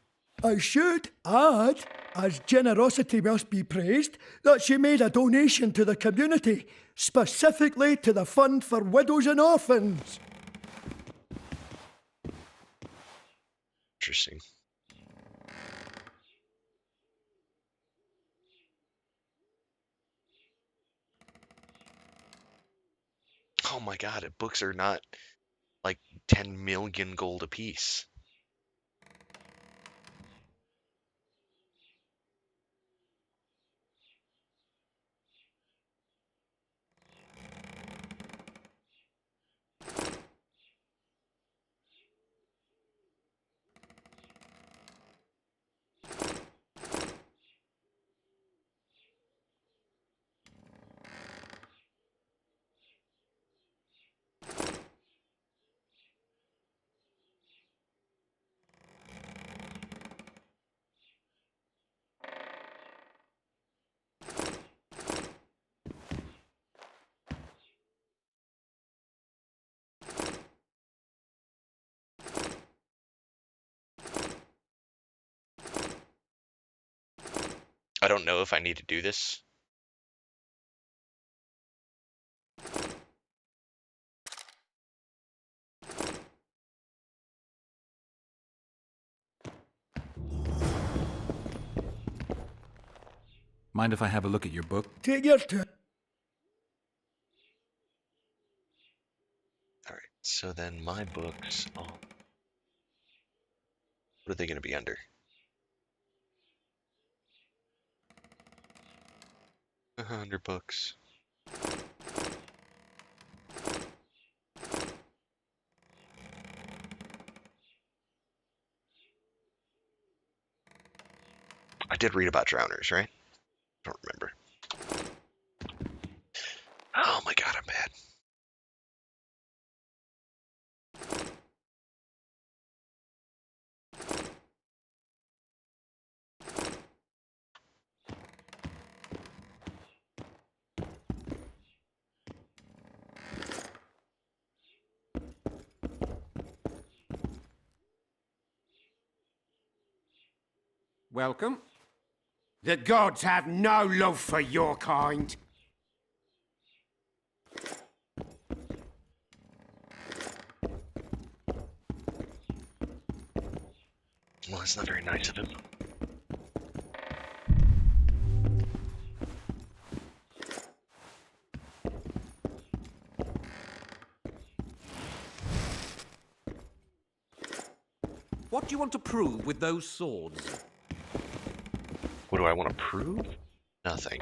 I should add, as generosity must be praised, that she made a donation to the community, specifically to the Fund for Widows and Orphans. Interesting. Oh my god, books are not like 10 million gold apiece. I don't know if I need to do this. Mind if I have a look at your book? Take your time. Alright, so then my books. Oh. What are they going to be under? Under books. I did read about drowners, right? I don't remember. Oh my god, I'm bad. Welcome. The gods have no love for your kind. Well, that's not very nice of him. What do you want to prove with those swords? What do I want to prove? Nothing.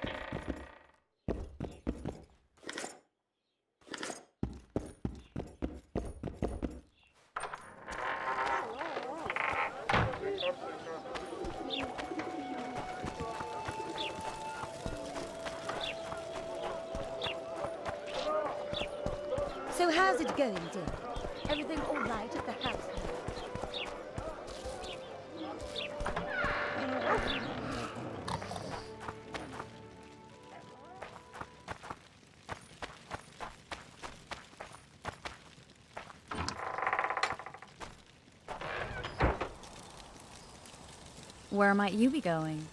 So how's it going, dear? Everything all right at the house? Where might you be going?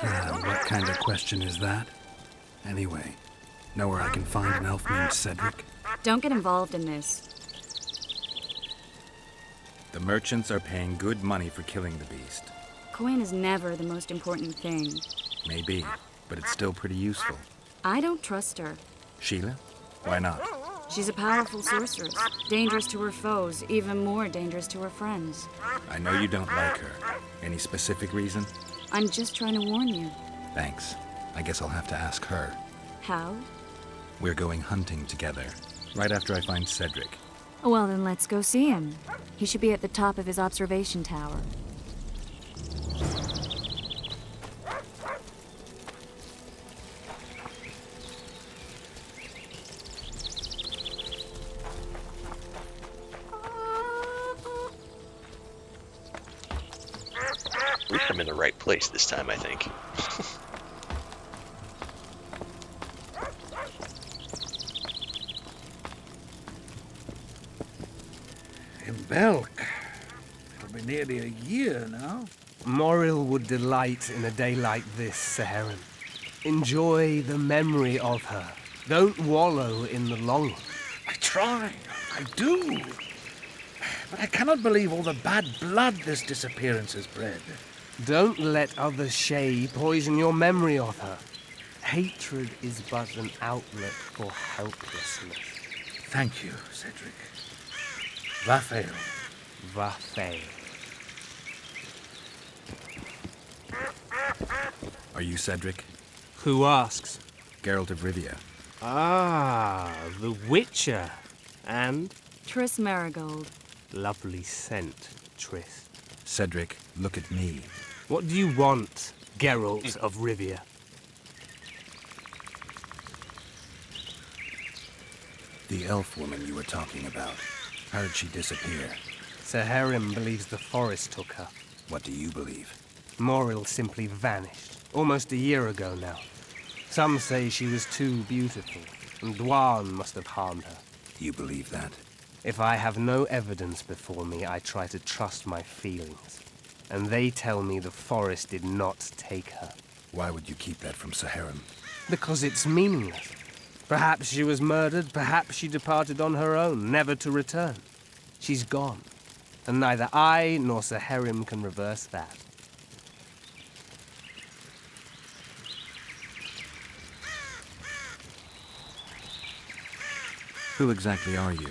What kind of question is that? Anyway, know where I can find an elf named Cedric? Don't get involved in this. The merchants are paying good money for killing the beast. Coin is never the most important thing. Maybe, but it's still pretty useful. I don't trust her. Sheila? Why not? She's a powerful sorceress, dangerous to her foes, even more dangerous to her friends. I know you don't like her. Any specific reason? I'm just trying to warn you. Thanks. I guess I'll have to ask her. How? We're going hunting together, right after I find Cedric. Well, then let's go see him. He should be at the top of his observation tower. At least I'm in the right place this time, I think. In Belk. It'll be nearly a year now. Moril would delight in a day like this, Sir Heron. Enjoy the memory of her. Don't wallow in the longing. I try. I do. But I cannot believe all the bad blood this disappearance has bred. Don't let other Shay poison your memory of her. Hatred is but an outlet for helplessness. Thank you, Cedric. Vafael. Vafael. Are you Cedric? Who asks? Geralt of Rivia. Ah, the Witcher. And? Triss Marigold. Lovely scent, Triss. Cedric, look at me. What do you want, Geralt of Rivia? The elf woman you were talking about. How did she disappear? Sir Heron believes the forest took her. What do you believe? Moril simply vanished, almost a year ago now. Some say she was too beautiful, and Dwan must have harmed her. You believe that? If I have no evidence before me, I try to trust my feelings. And they tell me the forest did not take her. Why would you keep that from Saharim? Because it's meaningless. Perhaps she was murdered, perhaps she departed on her own, never to return. She's gone, and neither I nor Saharim can reverse that. Who exactly are you?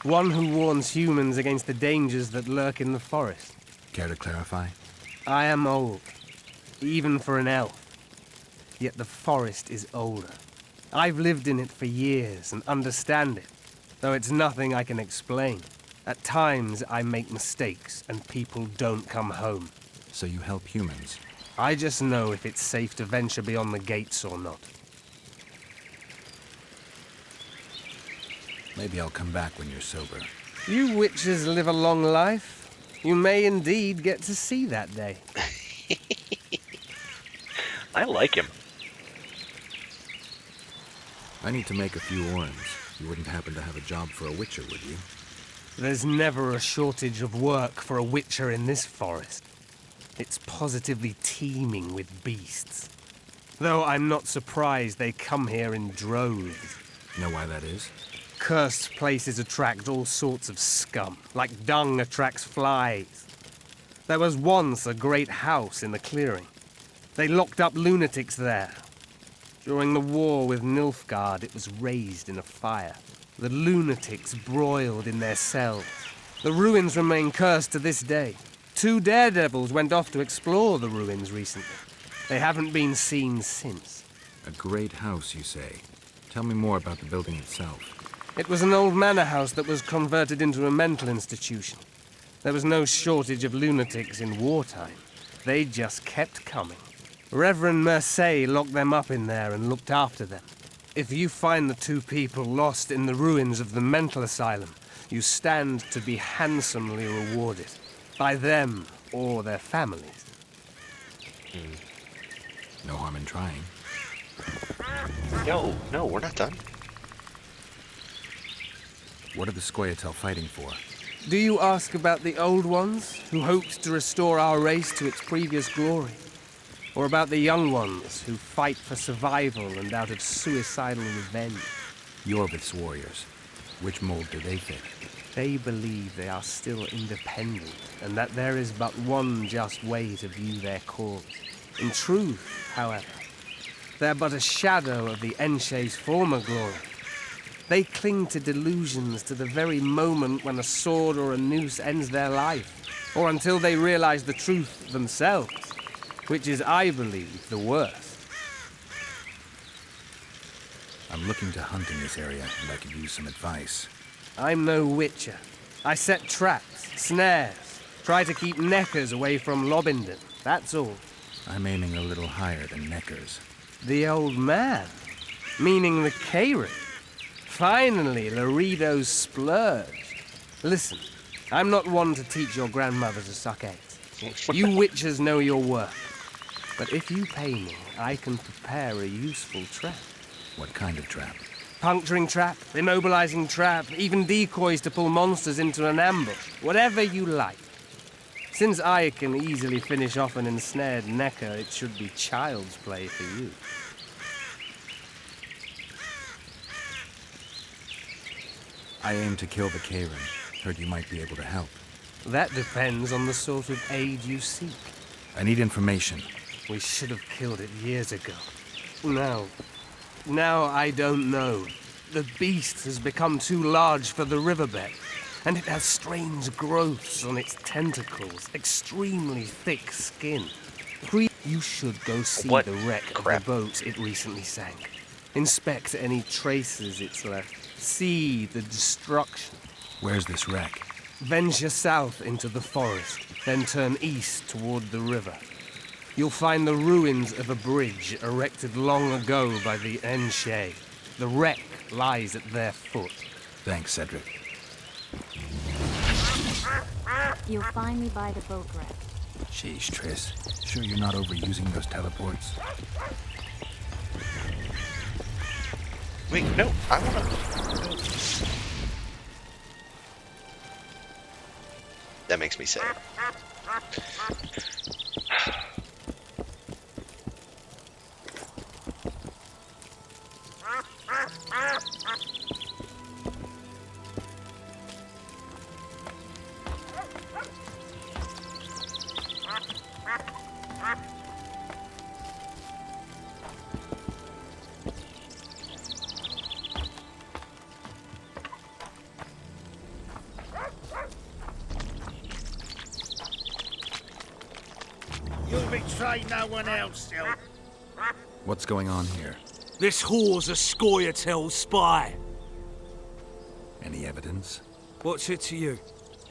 One who warns humans against the dangers that lurk in the forest. Care to clarify? I am old, even for an elf. Yet the forest is older. I've lived in it for years and understand it, though it's nothing I can explain. At times I make mistakes and people don't come home. So you help humans? I just know if it's safe to venture beyond the gates or not. Maybe I'll come back when you're sober. You witches live a long life. You may indeed get to see that day. I like him. I need to make a few orens. You wouldn't happen to have a job for a witcher, would you? There's never a shortage of work for a witcher in this forest. It's positively teeming with beasts. Though I'm not surprised they come here in droves. Know why that is? Cursed places attract all sorts of scum, like dung attracts flies. There was once a great house in the clearing. They locked up lunatics there. During the war with Nilfgaard, it was raised in a fire. The lunatics broiled in their cells. The ruins remain cursed to this day. 2 daredevils went off to explore the ruins recently. They haven't been seen since. A great house, you say. Tell me more about the building itself. It was an old manor house that was converted into a mental institution. There was no shortage of lunatics in wartime. They just kept coming. Reverend Mercey locked them up in there and looked after them. If you find the 2 people lost in the ruins of the mental asylum, you stand to be handsomely rewarded. By them or their families. No harm in trying. No, we're not done. What are the Scoia'tael fighting for? Do you ask about the old ones, who hoped to restore our race to its previous glory? Or about the young ones, who fight for survival and out of suicidal revenge? Yorvith's warriors. Which mold do they fit? They believe they are still independent, and that there is but one just way to view their cause. In truth, however, they're but a shadow of the Enshe's former glory. They cling to delusions to the very moment when a sword or a noose ends their life, or until they realize the truth themselves, which is, I believe, the worst. I'm looking to hunt in this area, and I could use some advice. I'm no witcher. I set traps, snares, try to keep neckers away from Lobinden, that's all. I'm aiming a little higher than neckers. The old man? Meaning the Kayrin? Finally, Laredo's splurged. Listen, I'm not one to teach your grandmother to suck eggs. You witchers know your work. But if you pay me, I can prepare a useful trap. What kind of trap? Puncturing trap, immobilizing trap, even decoys to pull monsters into an ambush. Whatever you like. Since I can easily finish off an ensnared necker, it should be child's play for you. I aim to kill the Kayrin. Heard you might be able to help. That depends on the sort of aid you seek. I need information. We should have killed it years ago. Now I don't know. The beast has become too large for the riverbed, and it has strange growths on its tentacles, extremely thick skin. You should go see the wreck of the boat it recently sank. Inspect any traces it's left. See the destruction. Where's this wreck? Venture south into the forest, then turn east toward the river. You'll find the ruins of a bridge erected long ago by the Enshe. The wreck lies at their foot. Thanks, Cedric. You'll find me by the boat wreck. Sheesh, Triss. Sure you're not overusing those teleports? Wait, no, I wanna... That makes me sad. You'll betray no one else, still. What's going on here? This whore's a Scoia'tael spy. Any evidence? What's it to you?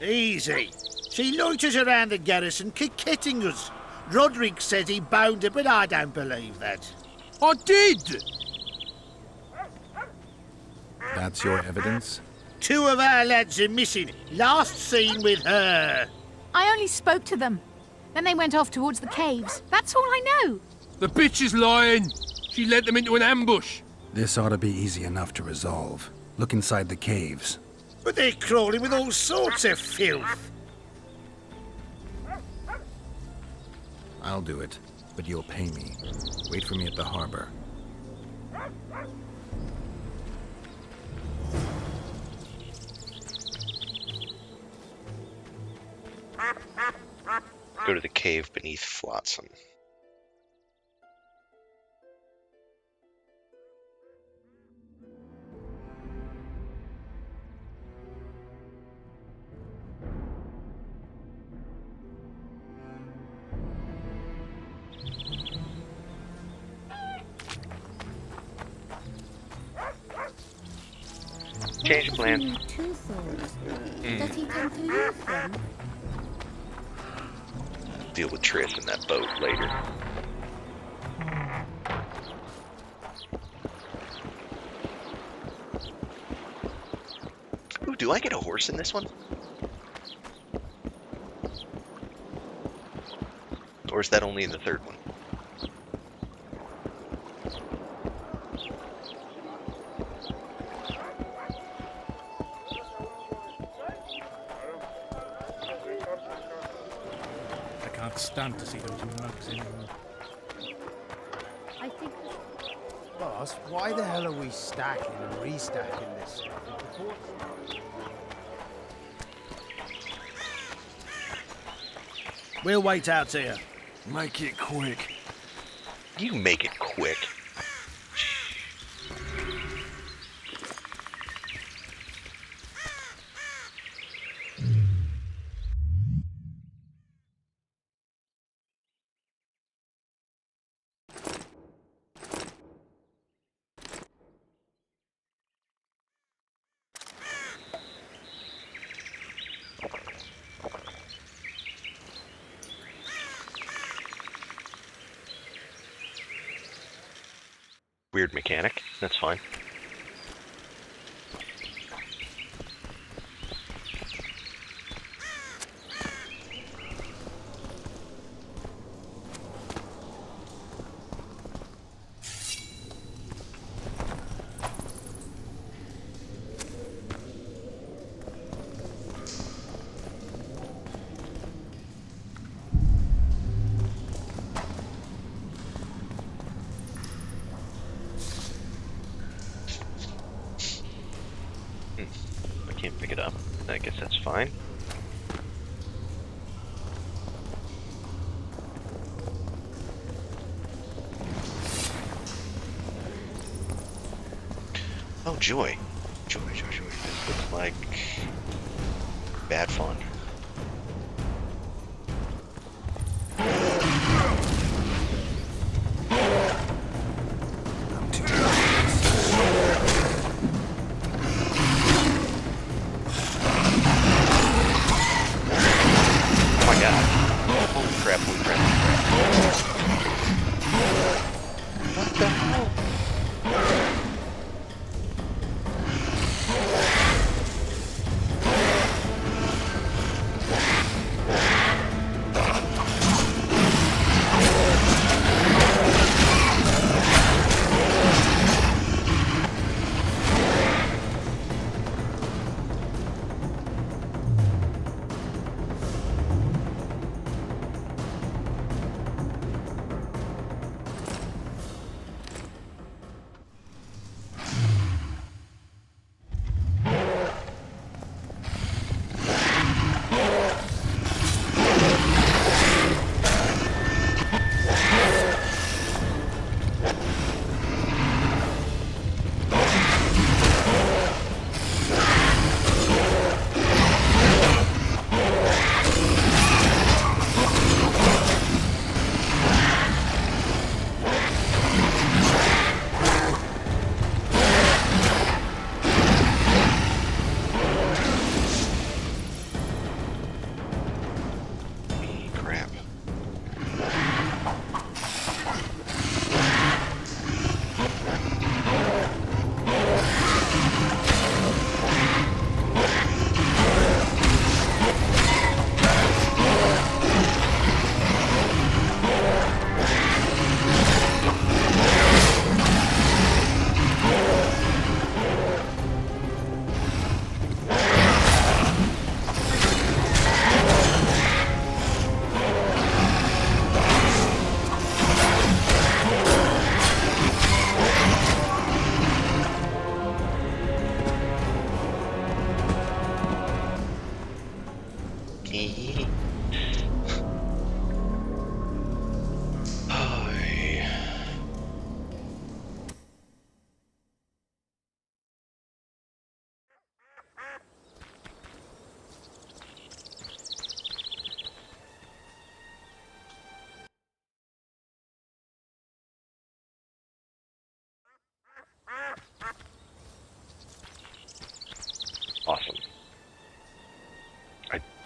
Easy. She loiters around the garrison, kick-kitting us. Roderick says he bound her, but I don't believe that. I did! That's your evidence? 2 of our lads are missing. Last seen with her. I only spoke to them. Then they went off towards the caves. That's all I know. The bitch is lying. She led them into an ambush. This ought to be easy enough to resolve. Look inside the caves. But they're crawling with all sorts of filth. I'll do it, but you'll pay me. Wait for me at the harbor. Go to the cave beneath Flotsam. Change plan. Does he tend to use them? Deal with Triss in that boat later. Ooh, do I get a horse in this one? Or is that only in the third one? Stand to see those mugs anymore. I think. Boss, why the hell are we stacking and restacking this stuff? We'll wait out here. Make it quick. You make it quick. Weird mechanic. That's fine. Can't pick it up. I guess that's fine. Oh, joy. Joy. This looks like bad fun.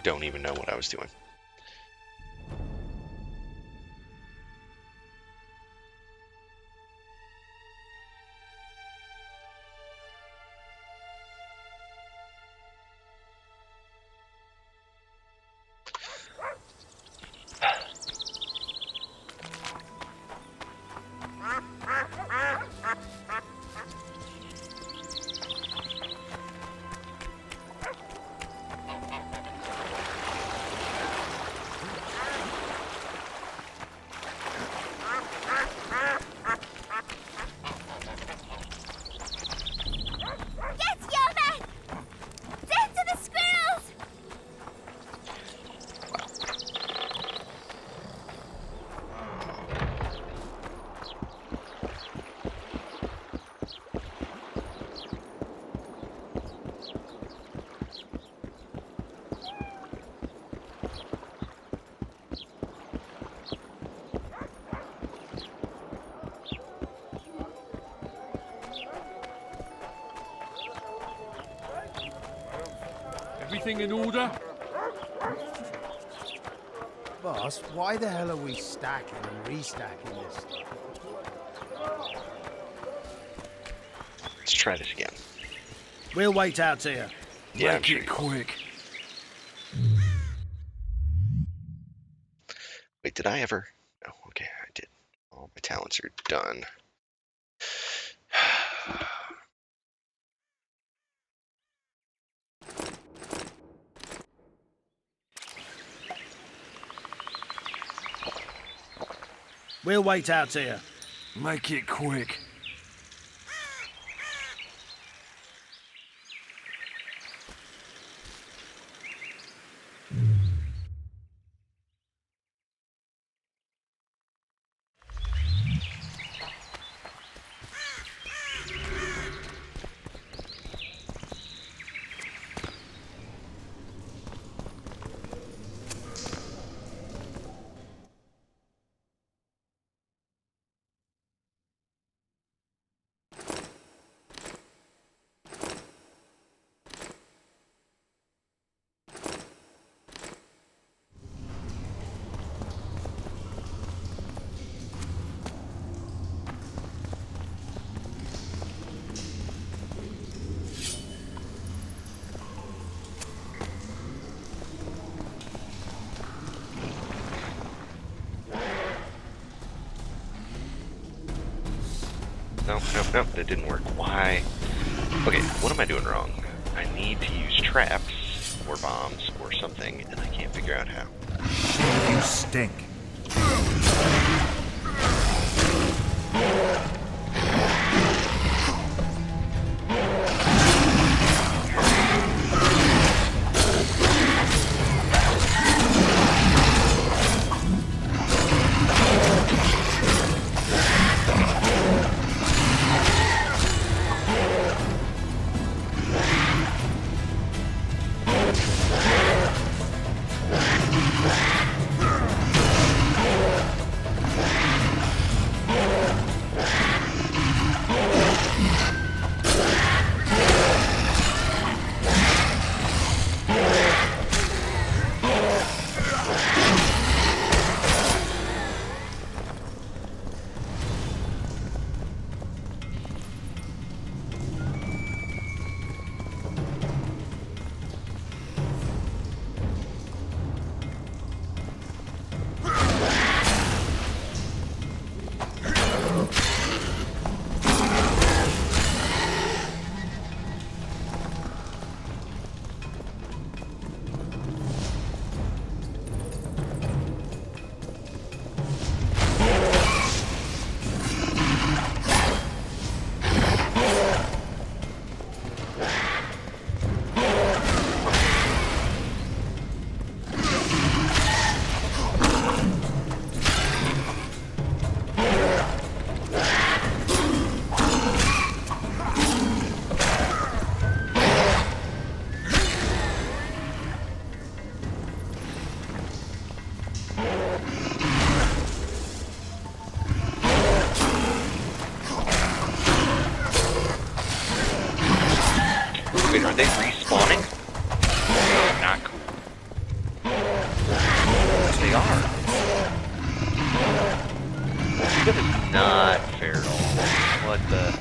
don't even know what I was doing. Everything in order? Boss, why the hell are we stacking and restacking this stuff? Let's try this again. We'll wait out here. Yeah, Make it quick. Wait, did I ever? Oh, okay, I did. All my talents are done. We'll wait out here. Make it quick. Nope, that didn't work. Why? Okay, what am I doing wrong? I need to use traps or bombs or something, and I can't figure out how. You stink. Wait, are they respawning? Not cool. like the...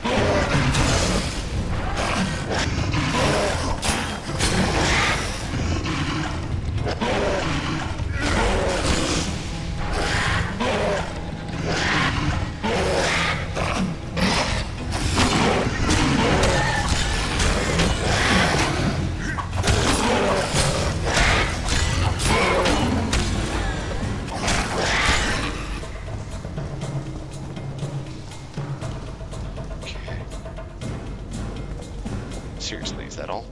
Seriously, is that all?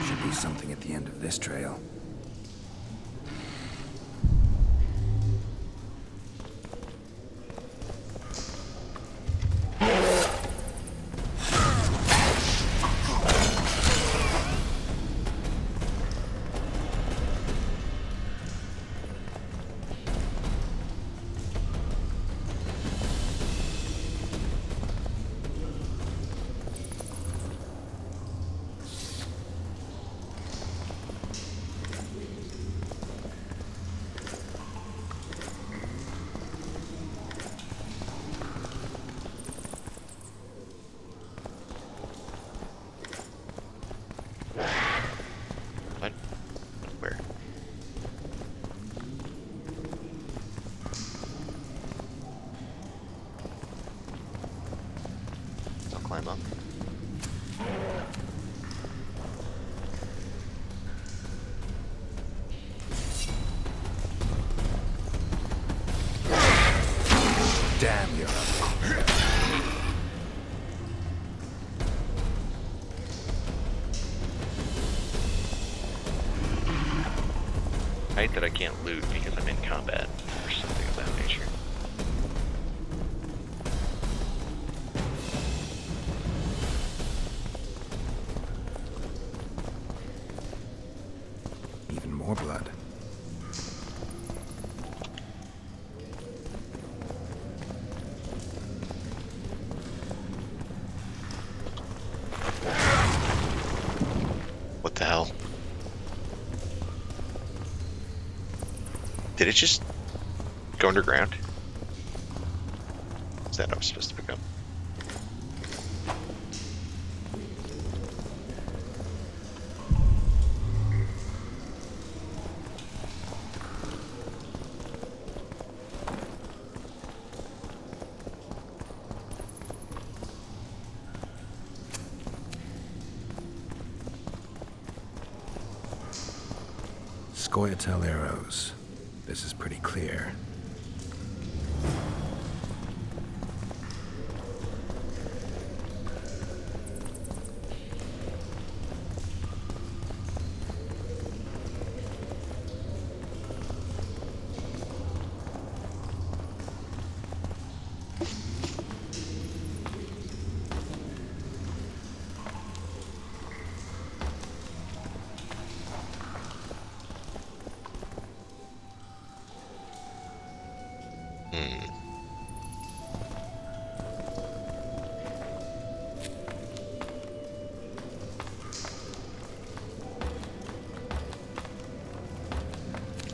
Should be something at the end of this trail. What? Where? I'll climb up. Damn, you're up. I hate that I can't loot because I'm in combat or something of that nature. Even more blood. What the hell? Did it just go underground? Is that what I'm supposed to pick up? Scoia'tael arrows. This is pretty clear.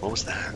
What was that?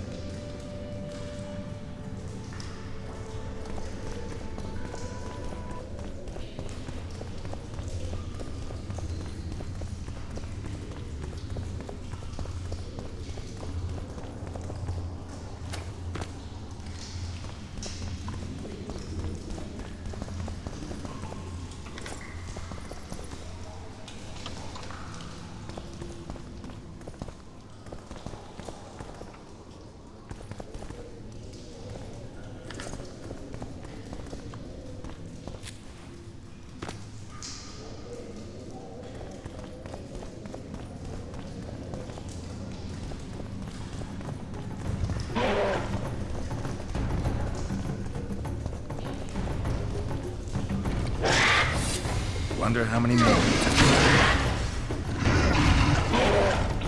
wonder how many more.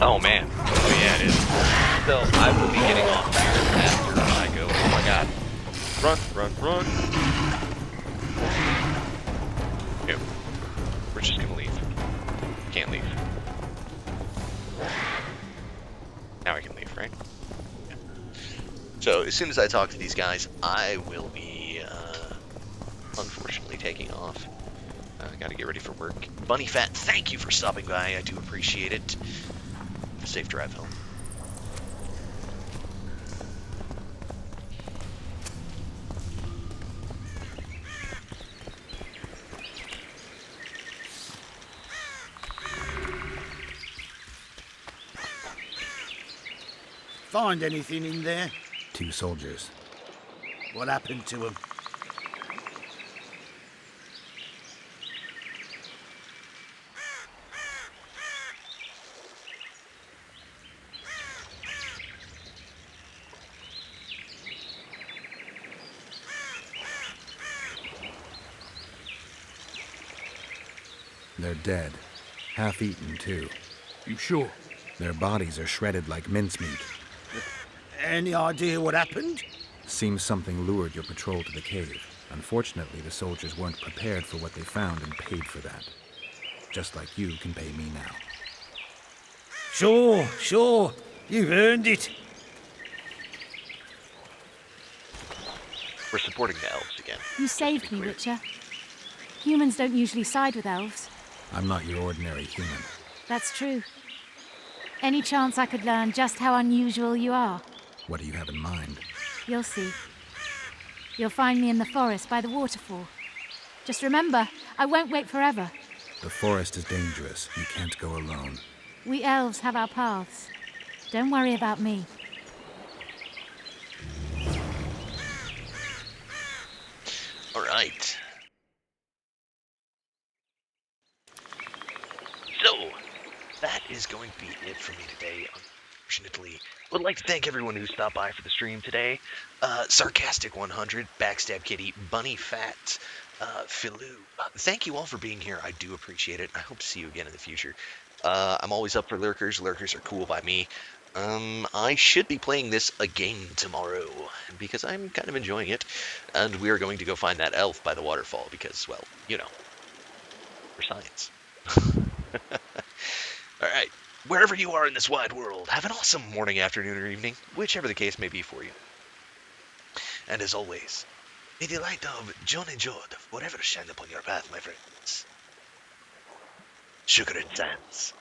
Oh man. Oh yeah, it is. So I will be getting off here after I go. Oh my god. Run, run, run. No. We're just gonna leave. Can't leave. Now I can leave, right? Yeah. So as soon as I talk to these guys, I will be unfortunately taking off. Gotta get ready for work. Bunny Fat, thank you for stopping by. I do appreciate it. Safe drive home. Find anything in there? 2 soldiers. What happened to them? They're dead. Half-eaten, too. You sure? Their bodies are shredded like mincemeat. Any idea what happened? Seems something lured your patrol to the cave. Unfortunately, the soldiers weren't prepared for what they found and paid for that. Just like you can pay me now. Sure, sure. You've earned it. We're supporting the elves again. You saved me, Witcher. Humans don't usually side with elves. I'm not your ordinary human. That's true. Any chance I could learn just how unusual you are? What do you have in mind? You'll see. You'll find me in the forest by the waterfall. Just remember, I won't wait forever. The forest is dangerous. You can't go alone. We elves have our paths. Don't worry about me. All right. So, that is going to be it for me today. Unfortunately, would like to thank everyone who stopped by for the stream today. Sarcastic 100, Backstab Kitty, Bunny Fat, Philou. Thank you all for being here. I do appreciate it. I hope to see you again in the future. I'm always up for lurkers. Lurkers are cool by me. I should be playing this again tomorrow because I'm kind of enjoying it. And we are going to go find that elf by the waterfall because, well, you know, for science. Alright, wherever you are in this wide world, have an awesome morning, afternoon, or evening, whichever the case may be for you. And as always, may the light of John and Jod forever shine upon your path, my friends. Sugar and sands.